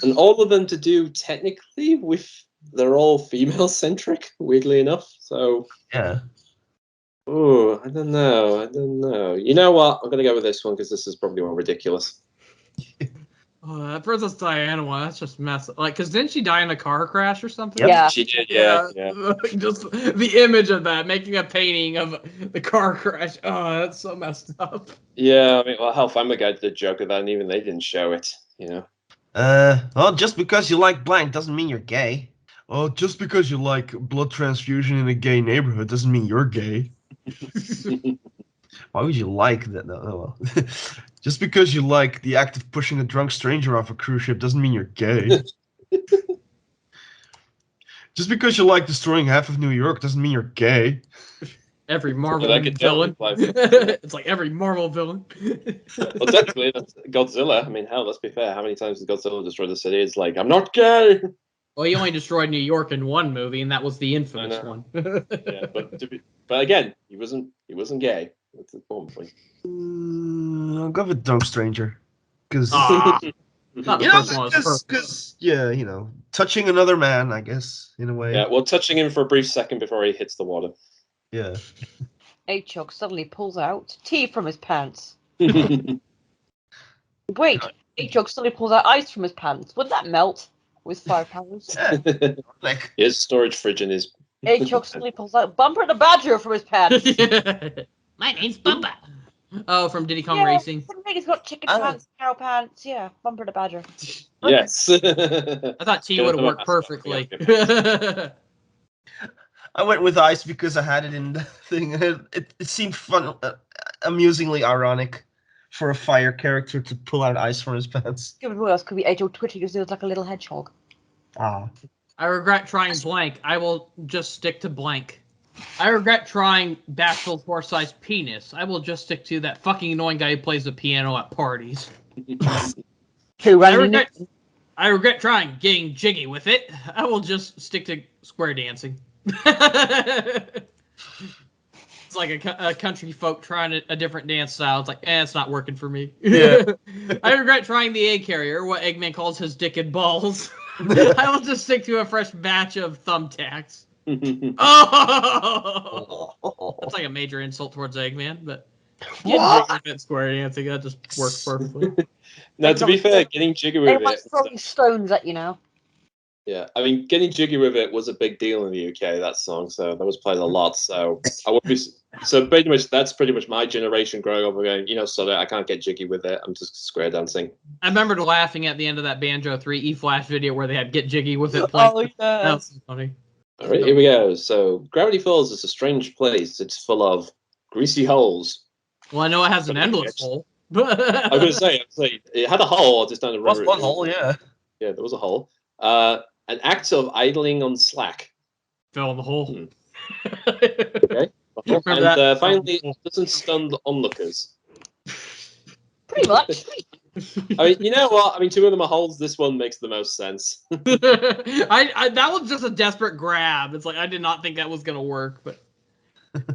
And all of them to do technically with they're all female centric, weirdly enough. So Yeah. Oh, I don't know. You know what? I'm gonna go with this one because this is probably more ridiculous. Oh, that Princess Diana one, that's just messed up. Like, because didn't she die in a car crash or something? Yep. Yeah. She did, yeah. Just the image of that, making a painting of the car crash. Oh, that's so messed up. Yeah, I mean, well, hell, Family Guy did a joke of that, and even they didn't show it, you know. Well, just because you like blank doesn't mean you're gay. Oh, just because you like blood transfusion in a gay neighborhood doesn't mean you're gay. Why would you like that? No, oh, well. Just because you like the act of pushing a drunk stranger off a cruise ship doesn't mean you're gay. Just because you like destroying half of New York doesn't mean you're gay. Every Marvel I could tell, villain. like- It's like every Marvel villain. Well, technically, that's Godzilla. I mean, hell, let's be fair. How many times has Godzilla destroyed the city? It's like, I'm not gay. Well, he only destroyed New York in one movie, and that was the infamous know. one. Yeah, but again, he wasn't gay. That's the point. I'll go with drunk stranger. Because Ah, not the you know, first one was perfect. because yeah, you know, touching another man, I guess, in a way. Yeah, well, touching him for a brief second before he hits the water. Yeah. H-Chog suddenly pulls out tea from his pants. Yeah, Wait, H-Chog suddenly pulls out ice from his pants. Would that melt with 5 pounds? Like, his storage fridge in his. H-Chog suddenly pulls out Bumper the Badger from his pants. My name's Bubba. Oh, from Diddy Kong Yeah. Racing. He's got chicken Oh. pants, cow pants. Yeah, Bumper the Badger. Yes. I thought tea Yeah, would have the worked mascot, perfectly. I went with ice because I had it in the thing. It seemed fun, amusingly ironic for a fire character to pull out ice from his pants. What else could be H-Chog twitching because he was like a little hedgehog. Ah. I regret trying blank. I will just stick to blank. I regret trying Bashful's horse-sized penis. I will just stick to that fucking annoying guy who plays the piano at parties. Who I ran regret trying getting jiggy with it. I will just stick to square dancing. It's like a country folk trying a different dance style. It's like, it's not working for me. Yeah. I regret trying the egg carrier, what Eggman calls his dick and balls. I will just stick to a fresh batch of thumbtacks. Oh! That's like a major insult towards Eggman, but getting jiggy with it, square dancing, that just works perfectly. Now, to be fair, getting jiggy with Everyone's it. throwing stones at you now. Yeah, I mean, getting jiggy with it was a big deal in the UK. That song, so that was played a lot. So I would be. So pretty much, that's pretty much my generation growing up. Going, sorry, I can't get jiggy with it. I'm just square dancing. I remember laughing at the end of that Banjo 3 E-Flash video where they had Get Jiggy with It. Oh, That yeah. was so funny. All right, here we go. So Gravity Falls is a strange place. It's full of greasy holes. Well, I know it has an endless hole. I was going to say, it had a hole just down the Was river. one hole, yeah. Yeah, there was a hole. An act of idling on slack. Fell in the hole. Okay. Remember And that? finally, it doesn't stun the onlookers. Pretty much. I mean, you know what? I mean, two of them are holes. This one makes the most sense. That was just a desperate grab. It's like I did not think that was gonna work, but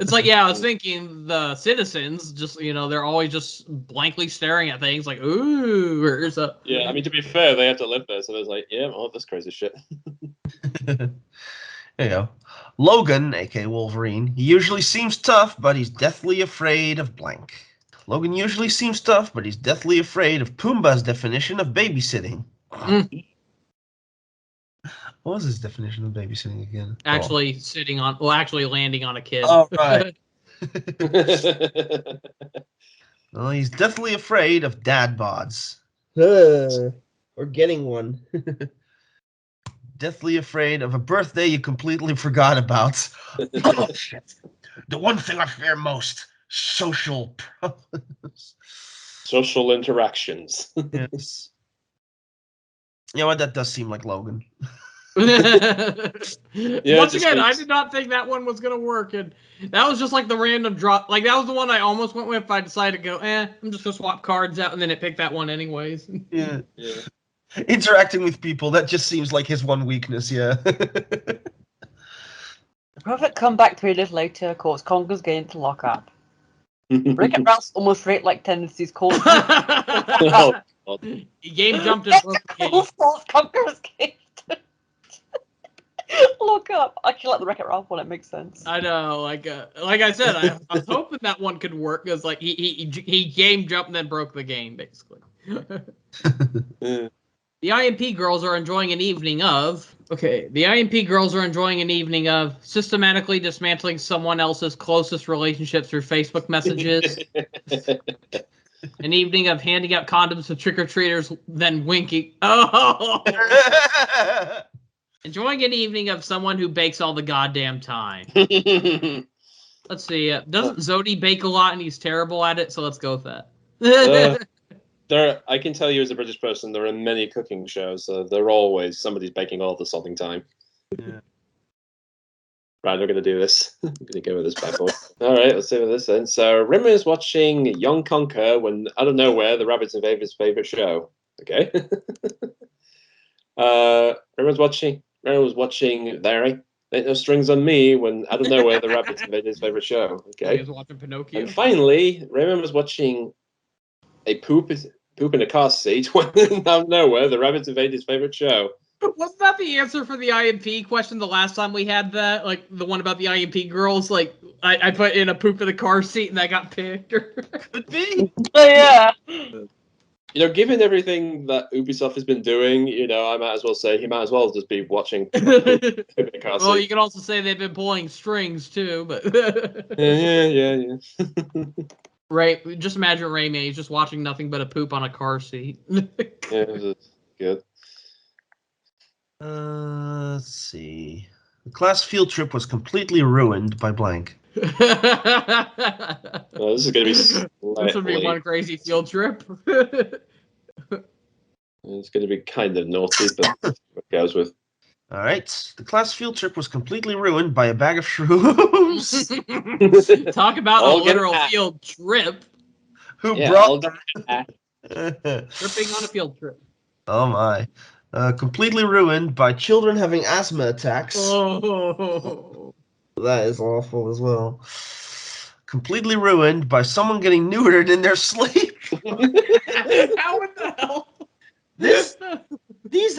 it's like, yeah, I was thinking the citizens just, they're always just blankly staring at things like, ooh, where's up? Yeah, I mean, to be fair, they have to live there, so there's like, yeah, all this crazy shit. There you go. Logan, aka Wolverine, he usually seems tough, but he's deathly afraid of blank. Logan usually seems tough, but he's deathly afraid of Pumbaa's definition of babysitting. Mm. What was his definition of babysitting again? Actually actually landing on a kid. Oh, right. Well, he's deathly afraid of dad bods. Or getting one. Deathly afraid of a birthday you completely forgot about. Oh, shit. The one thing I fear most, social problems. Social interactions. Yes. You know what? That does seem like Logan. Once just again, I makes- did not think that one was gonna work, and that was just like the random drop. Like that was the one I almost went with. I decided to go, I'm just gonna swap cards out, and then it picked that one anyways. Yeah. Yeah. Interacting with people, that just seems like his one weakness, yeah. The perfect comeback 3 days later, courts Conker's getting into lockup. Rick and Ralph's almost rate-like tendencies cause Oh, God. He game jumped and broke the game. Conker's game. Look up. I can let the Wreck-It Ralph one. It makes sense. I know, like I said, I was hoping that one could work because like he game jumped and then broke the game basically. The IMP girls are enjoying an evening of. Okay, the IMP girls are enjoying an evening of systematically dismantling someone else's closest relationship through Facebook messages. An evening of handing out condoms to trick-or-treaters, then winking. Oh! Enjoying an evening of someone who bakes all the goddamn time. Let's see. Doesn't Zodi bake a lot and he's terrible at it? So let's go with that. I can tell you as a British person, there are many cooking shows. They're always somebody's baking all the sodding time. Yeah. Right, we're going to do this. I'm going to go with this bad boy. All right, let's see what this then. So, Rimmer is watching Young Conquer when, out of nowhere, the rabbits invade his favorite show. Okay. Rimmer was watching Larry. Ain't no strings on me when, out of nowhere, the rabbits invade his favorite show. He Okay. was watching Pinocchio. And finally, Rimmer was watching a poop in a car seat when, out of nowhere, the rabbits invade his favorite show. Wasn't that the answer for the IMP question the last time we had that? Like, the one about the IMP girls? Like, I put in a poop in the car seat and that got picked? Could be. Yeah. Given everything that Ubisoft has been doing, I might as well say he might as well just be watching poop in a car seat. Well, you can also say they've been pulling strings, too, but... Yeah. Ray, just imagine Rayman, he's just watching nothing but a poop on a car seat. Yeah, that's good. Let's see. The class field trip was completely ruined by blank. Well, this is going to be This would be one crazy field trip. It's going to be kind of naughty, but what goes with. All right. The class field trip was completely ruined by a bag of shrooms. Talk about All a literal get field trip. Who Yeah, brought Tripping on a field trip. Oh my. Completely ruined by children having asthma attacks. Oh. That is awful as well. Completely ruined by someone getting neutered in their sleep. How in the hell? These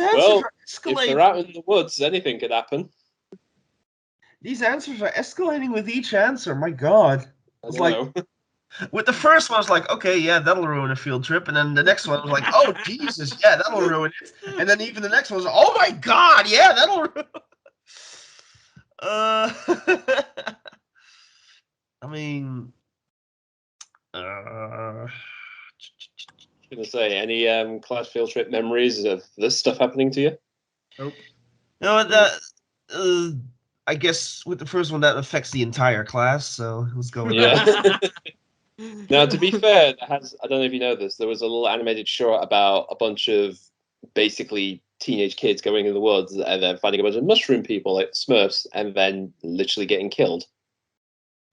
answers Well, are if escalating. they're out in the woods, anything could happen. These answers are escalating with each answer. My God. I It's don't like know. with the first one, I was like, okay, yeah, that'll ruin a field trip, and then the next one was like, oh Jesus, yeah, that'll ruin it, and then even the next one was, oh my God, yeah, that'll ruin. I mean, I was going to say, any class field trip memories of this stuff happening to you? Nope. you know what, I guess with the first one that affects the entire class, so let's go with that. Yeah. Now, to be fair, I don't know if you know this, there was a little animated short about a bunch of basically teenage kids going in the woods and then finding a bunch of mushroom people, like Smurfs, and then literally getting killed.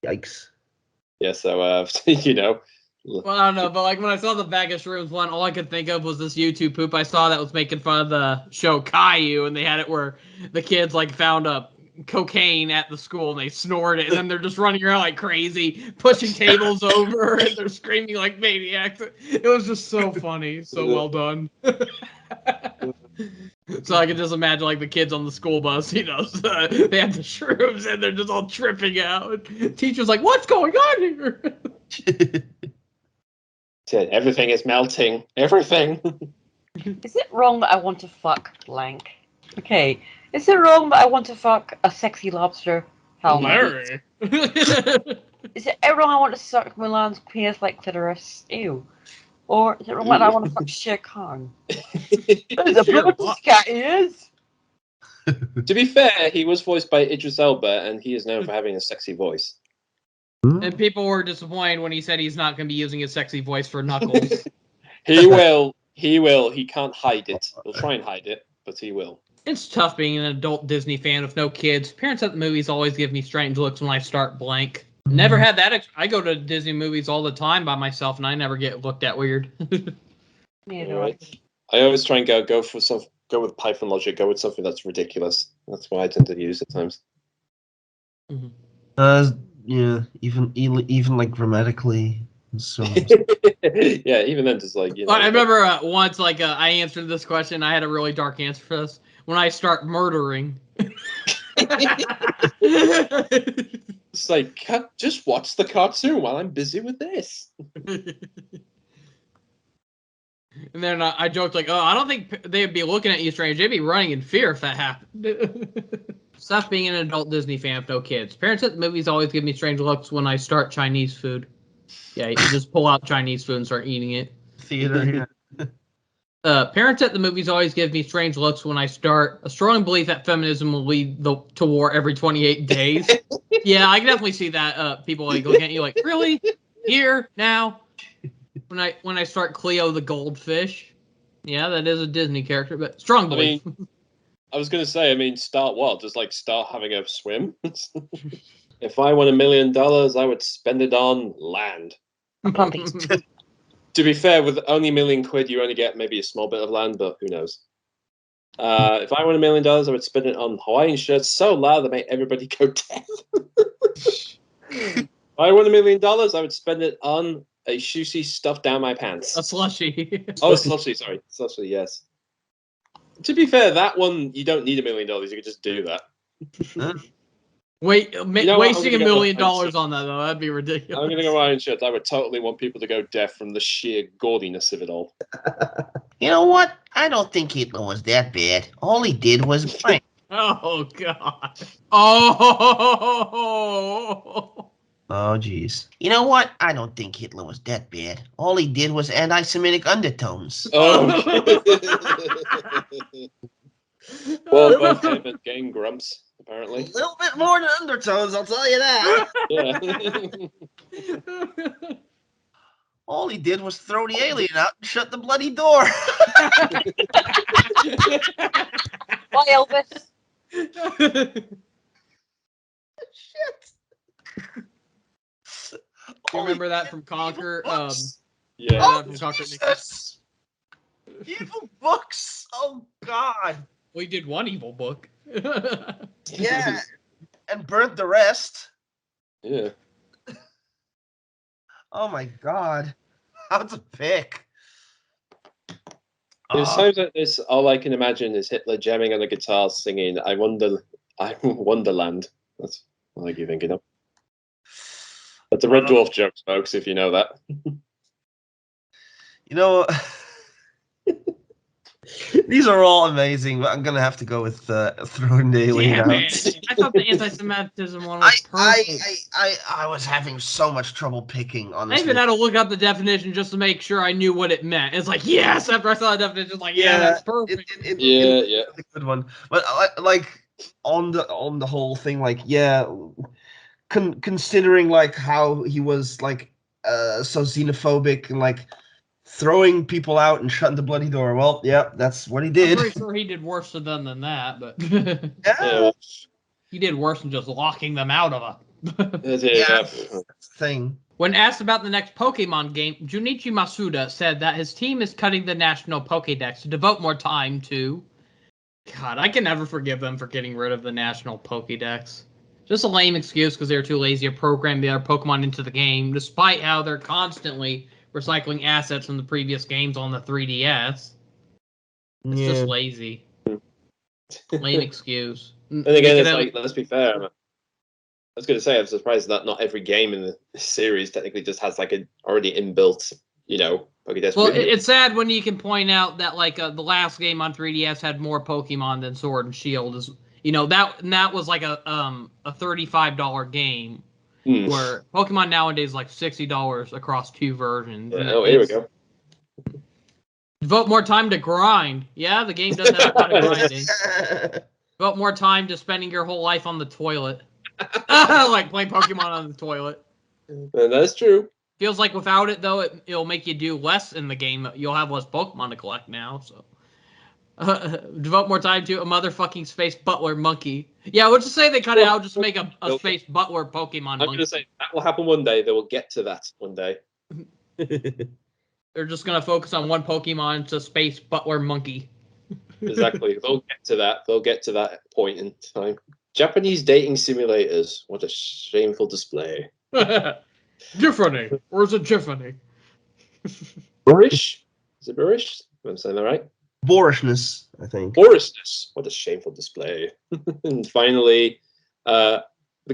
Yikes. Yeah, so, Well, I don't know, but like when I saw the bag of shrooms one, all I could think of was this YouTube poop I saw that was making fun of the show Caillou, and they had it where the kids like found cocaine at the school and they snorted it, and then they're just running around like crazy, pushing tables over, and they're screaming like maniacs. It was just so funny, so well done. So I can just imagine like the kids on the school bus, they have the shrooms and they're just all tripping out. Teacher's like, "What's going on here?" Said everything is melting. Everything. Is it wrong that I want to fuck blank? Okay. Is it wrong that I want to fuck a sexy lobster? Hell no. Larry. Is it wrong I want to suck Milan's penis like clitoris? Ew. Or is it wrong that I want to fuck Shere Khan? There's a Shere blood Khan. cat is. To be fair, he was voiced by Idris Elba, and he is known for having a sexy voice. And people were disappointed when he said he's not going to be using his sexy voice for Knuckles. He will. He can't hide it. He'll try and hide it, but he will. It's tough being an adult Disney fan with no kids. Parents at the movies always give me strange looks when I start blank. Never had that. I go to Disney movies all the time by myself, and I never get looked at weird. Right. I always try and go with Python logic. Go with something that's ridiculous. That's what I tend to use at times. Yeah, even like grammatically. So yeah, even then, just like I remember once, I answered this question. I had a really dark answer for this. When I start murdering, It's like, just watch the cartoon while I'm busy with this. And then I joked like, "Oh, I don't think they'd be looking at you strange. They'd be running in fear if that happened." Stop being an adult Disney fan with no kids. Parents at the movies always give me strange looks when I start Chinese food. Yeah, you just pull out Chinese food and start eating it. Theater. Parents at the movies always give me strange looks when I start a strong belief that feminism will lead to war every 28 days. Yeah, I can definitely see that. People like looking at you like, really? Here? Now? When I start Cleo the goldfish. Yeah, that is a Disney character, but strong belief. I was going to say, start what? Just like start having a swim? If I won $1 million, I would spend it on land. Puppies. To be fair, with only £1 million, you only get maybe a small bit of land, but who knows? If I won $1 million, I would spend it on Hawaiian shirts so loud that make everybody go deaf. If I won $1 million, I would spend it on a shoesy stuffed down my pants. A slushie. Oh, a slushie, sorry. Slushie, yes. To be fair, that one, you don't need $1 million. You could just do that. Wait, You know what? wasting $1 million on that, though, that'd be ridiculous. I'm going to go Hawaiian shirts. I would totally want people to go deaf from the sheer gaudiness of it all. You know what? I don't think Hitler was that bad. All he did was prank. Oh, God. Oh. Oh, jeez. You know what? I don't think Hitler was that bad. All he did was anti-Semitic undertones. Oh. Well, both him and Game Grumps, apparently. A little bit more than undertones, I'll tell you that. Yeah. All he did was throw the alien out and shut the bloody door. Bye, Elvis. Shit. You remember that from Conquer? Yeah. Oh, from Conquer. Jesus. Evil books. Oh, God. We did one evil book. Yeah. And burnt the rest. Yeah. Oh, my God. How to pick. There's times like this, all I can imagine is Hitler jamming on the guitar singing I'm Wonderland. That's what I keep thinking of. That's a Red Dwarf joke, folks, if you know that. You know, these are all amazing, but I'm going to have to go with throwing the alien Damn out. it. I thought the anti-Semitism one was perfect. I was having so much trouble picking on I this. even had to look up the definition just to make sure I knew what it meant. It's like, yes, after I saw the definition, it's like, yeah, that's perfect. It's a good one. But like on the whole thing, like, yeah, considering like how he was like so xenophobic and like throwing people out and shutting the bloody door. Well, yeah, that's what he did. I'm pretty sure he did worse to them than that, but Yeah. he did worse than just locking them out of a. That's the thing. When asked about the next Pokemon game, Junichi Masuda said that his team is cutting the national Pokédex to devote more time to. God, I can never forgive them for getting rid of the national Pokédex. Just a lame excuse because they're too lazy to program their Pokemon into the game, despite how they're constantly recycling assets from the previous games on the 3DS. It's just lazy. Lame excuse. And again, it's like, let's be fair. I was going to say, I'm surprised that not every game in the series technically just has like an already inbuilt, Pokédex. Well, it's sad when you can point out that like the last game on 3DS had more Pokemon than Sword and Shield. That was like a $35 game. Where Pokemon nowadays is like $60 across 2 versions. Yeah, here we go. Devote more time to grind. Yeah, the game does have a lot of grinding. Devote more time to spending your whole life on the toilet. Like playing Pokemon on the toilet. And that's true. Feels like without it, though, it'll make you do less in the game. You'll have less Pokemon to collect now, so. Devote more time to a motherfucking space butler monkey. Yeah, let's just say they cut it out just to make a space butler Pokemon monkey. I'm going to say that will happen one day. They will get to that one day. They're just going to focus on one Pokemon. It's a space butler monkey. Exactly. They'll get to that. They'll get to that point in time. Japanese dating simulators. What a shameful display. Jiffany. Or is it Jiffany? Burish? Is it Burish? I'm saying that right? Boorishness, I think. Boorishness. What a shameful display. And finally, the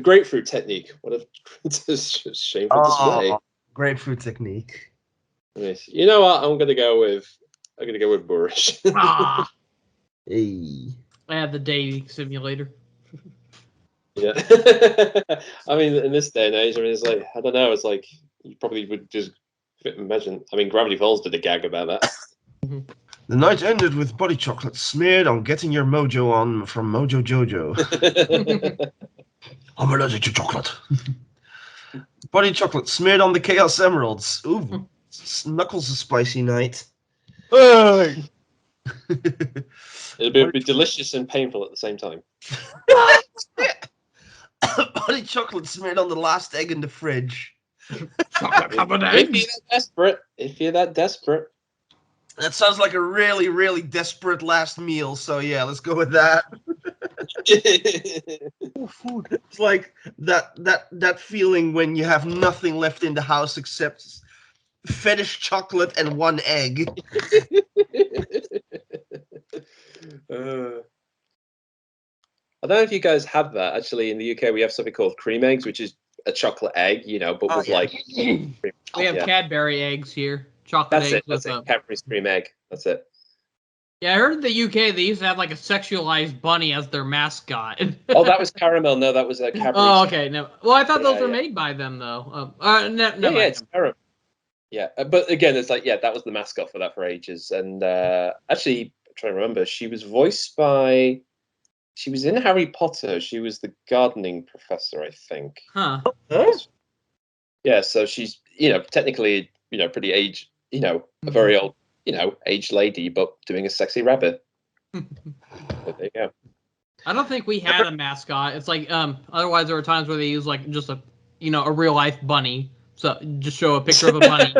grapefruit technique. What a shameful display. Grapefruit technique. Nice. You know what? I'm gonna go with boorish. Ah, Hey. I have the dating simulator. Yeah. I mean, in this day and age, I mean, it's like, I don't know, it's like, you probably would just imagine. I mean, Gravity Falls did a gag about that. The night ended with body chocolate smeared on getting your mojo on from Mojo Jojo. I'm allergic to chocolate. Body chocolate smeared on the Chaos Emeralds. Ooh, Knuckles a spicy night. It'll be delicious and painful at the same time. Body chocolate smeared on the last egg in the fridge. Chocolate covered If eggs. you're that desperate. That sounds like a really, really desperate last meal. So yeah, let's go with that. Food. It's like that feeling when you have nothing left in the house except fetish chocolate and one egg. I don't know if you guys have that. Actually, in the UK, we have something called cream eggs, which is a chocolate egg, but with like. We have Cadbury eggs here. Chocolate That's eggs it. That's with it. Cadbury's cream egg. That's it. Yeah, I heard in the UK they used to have like a sexualized bunny as their mascot. Oh, that was caramel. No, that was a Cadbury's. Oh, okay. No. Well, I thought those were Yeah. made by them though. It's caramel. Yeah, but again, it's like that was the mascot for that for ages. And actually, I'm trying to remember, she was voiced by. She was in Harry Potter. She was the gardening professor, I think. Huh. Yeah, so she's technically pretty aged, a very old aged lady, but doing a sexy rabbit. But there you go. I don't think we had a mascot. It's like otherwise there were times where they use like just a a real life bunny. So just show a picture of a bunny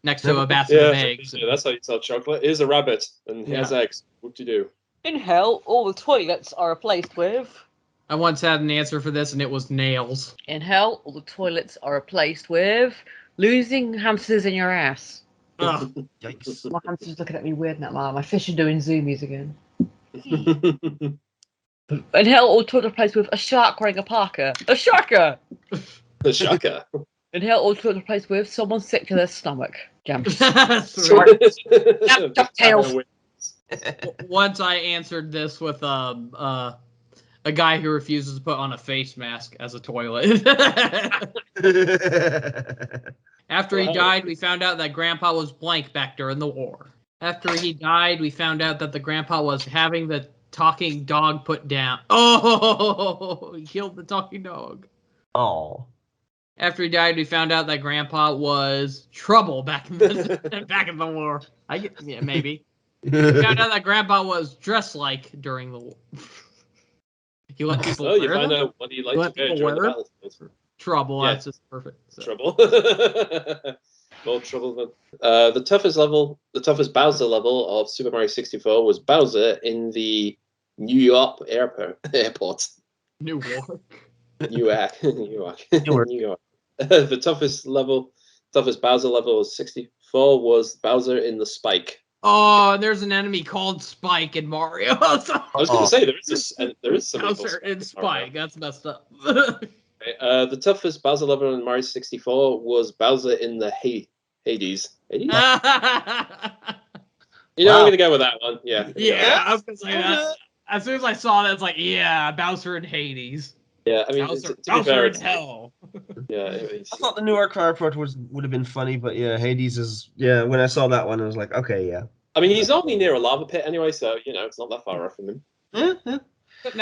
next to a basket of eggs. Yeah, that's how you sell chocolate. Here's a rabbit and here's eggs. What do you do? In hell, all the toilets are replaced with. I once had an answer for this and it was nails. In hell, all the toilets are replaced with losing hamsters in your ass. Ugh. Yikes. My hamster's looking at me weird now, Mum. My fish are doing zoomies again. In hell, all the toilets are replaced with a shark wearing a parka. A sharker! The shocker. In hell, all the toilets are replaced with someone sick to their stomach. Jumps. DuckTales. Once I answered this with a guy who refuses to put on a face mask as a toilet. After he died, we found out that Grandpa was blank back during the war. After he died, we found out that the Grandpa was having the talking dog put down. Oh, he killed the talking dog. Oh. After he died, we found out that Grandpa was trouble back in the war. Maybe. We found out that Grandpa was dressed like during the war. He let people Oh, you wear find them? out what he likes to wear people during the wear battlefield. Trouble. Yeah. That's just perfect. So. Trouble. More trouble than the toughest Bowser level of Super Mario 64 was Bowser in the New York airport. Newark. New York. The toughest Bowser level of 64 was Bowser in the Spike. Oh, and there's an enemy called Spike in Mario. I was going to say there is something called Bowser and Spike. That's messed up. The toughest Bowser level in Mario 64 was Bowser in the Hades. Hades? Yeah, I'm going to go with that one. Yeah. I was gonna say that. As soon as I saw that, it's like, yeah, Bowser in Hades. Yeah, I mean, Bowser, to be fair, in hell. Yeah. I thought the Newark airport would have been funny, but yeah, Hades is when I saw that one, I was like, okay, yeah. I mean, he's only near a lava pit anyway, so it's not that far off from him. Yeah. Except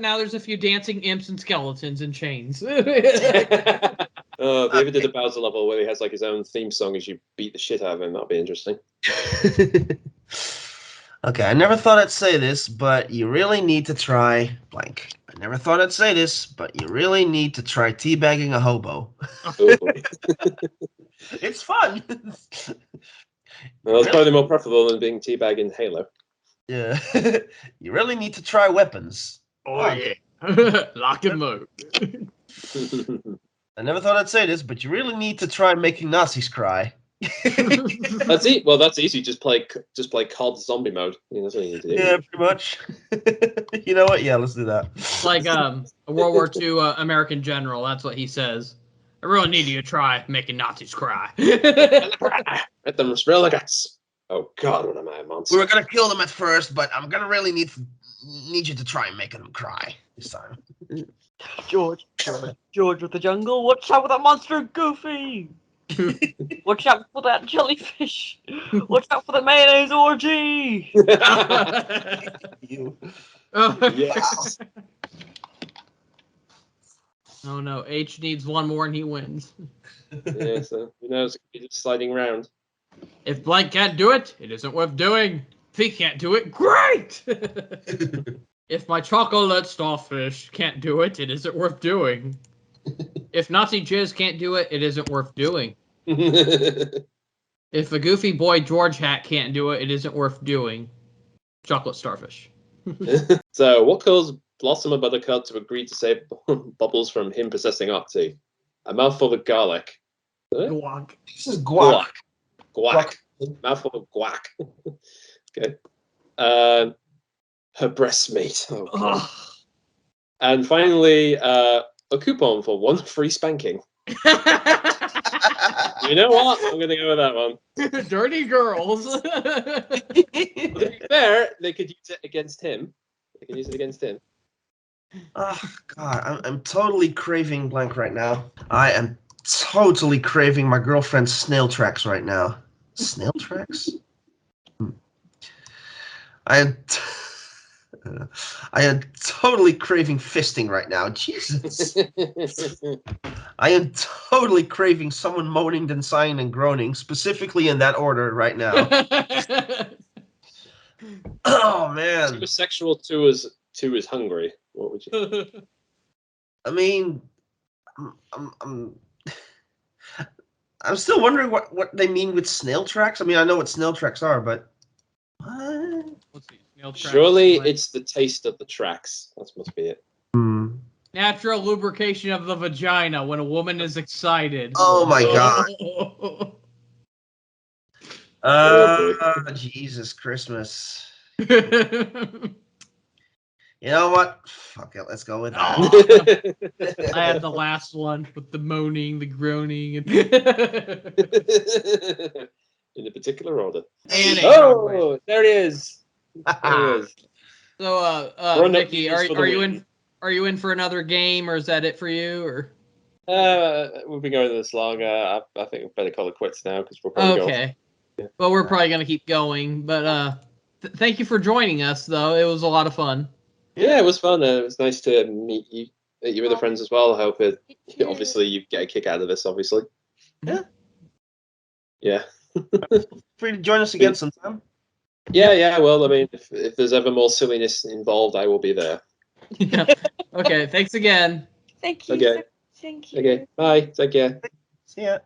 now there's a few dancing imps and skeletons in chains. If they ever did a Bowser level where he has like his own theme song as you beat the shit out of him, that'd be interesting. Okay, I never thought I'd say this, but you really need to try blank. I never thought I'd say this, but you really need to try teabagging a hobo. It's fun. Well, that's probably more preferable than being teabagged in Halo. Yeah. You really need to try weapons. Oh, yeah. Lock and load. I never thought I'd say this, but you really need to try making Nazis cry. That's easy. Just play COD zombie mode. That's what you need to do. Yeah, pretty much. You know what? Yeah, let's do that. It's like a World War II American general. That's what he says. I really need you to try making Nazis cry. Let them spill the guts. Oh God, what am I, a monster? We were gonna kill them at first, but I'm gonna really need you to try making them cry this time. George with the jungle. Watch out for that monster, Goofy. Watch out for that jellyfish. Watch out for the mayonnaise orgy. You. Yes. Oh no, H needs one more and he wins. Yeah, so who knows? It could be just sliding round. If Blank can't do it, it isn't worth doing. If he can't do it, great! If my chocolate starfish can't do it, it isn't worth doing. If Nazi Jizz can't do it, it isn't worth doing. If a goofy boy George Hat can't do it, it isn't worth doing. Chocolate starfish. So, what caused Blossom and Buttercup to agree to save Bubbles from him possessing Octi? A mouthful of garlic. Guac. This is guac. Guac. Mouthful of guac. Okay. Her breast meat. Oh, God. And finally, a coupon for 1 free spanking. You know what? I'm going to go with that one. Dirty girls. To be fair, they could use it against him. Oh God, I'm totally craving Blank right now. I am totally craving my girlfriend's snail tracks right now. Snail tracks? I am totally craving fisting right now. Jesus. I am totally craving someone moaning and sighing and groaning, specifically in that order right now. Oh man. Two is sexual, two is hungry. What would you? I mean, I'm still wondering what they mean with snail tracks. I mean, I know what snail tracks are, but what? Let's see. Snail tracks, Surely like it's the taste of the tracks. That must be it. natural lubrication of the vagina when a woman is excited. Oh my God. Jesus Christmas. You know what? Fuck it. Let's go with that. I had the last one with the moaning, the groaning, and In a particular order. and Oh, there it is. There it is. So, Run up Mickey, news for the are you win. in? Are you in for another game, or is that it for you? Or We've been going this long. I think we better call it quits now because we're probably going. okay. Well, we're probably gonna keep going, but thank you for joining us, though. It was a lot of fun. Yeah, it was fun. It was nice to meet you, your other friends as well. I hope obviously you get a kick out of this. Obviously. Yeah. Yeah. Free to join us again sometime. Yeah. Well, I mean, if there's ever more silliness involved, I will be there. Yeah. Okay. Thanks again. Thank you. Okay. Thank you. Okay. Bye. Take care. See ya.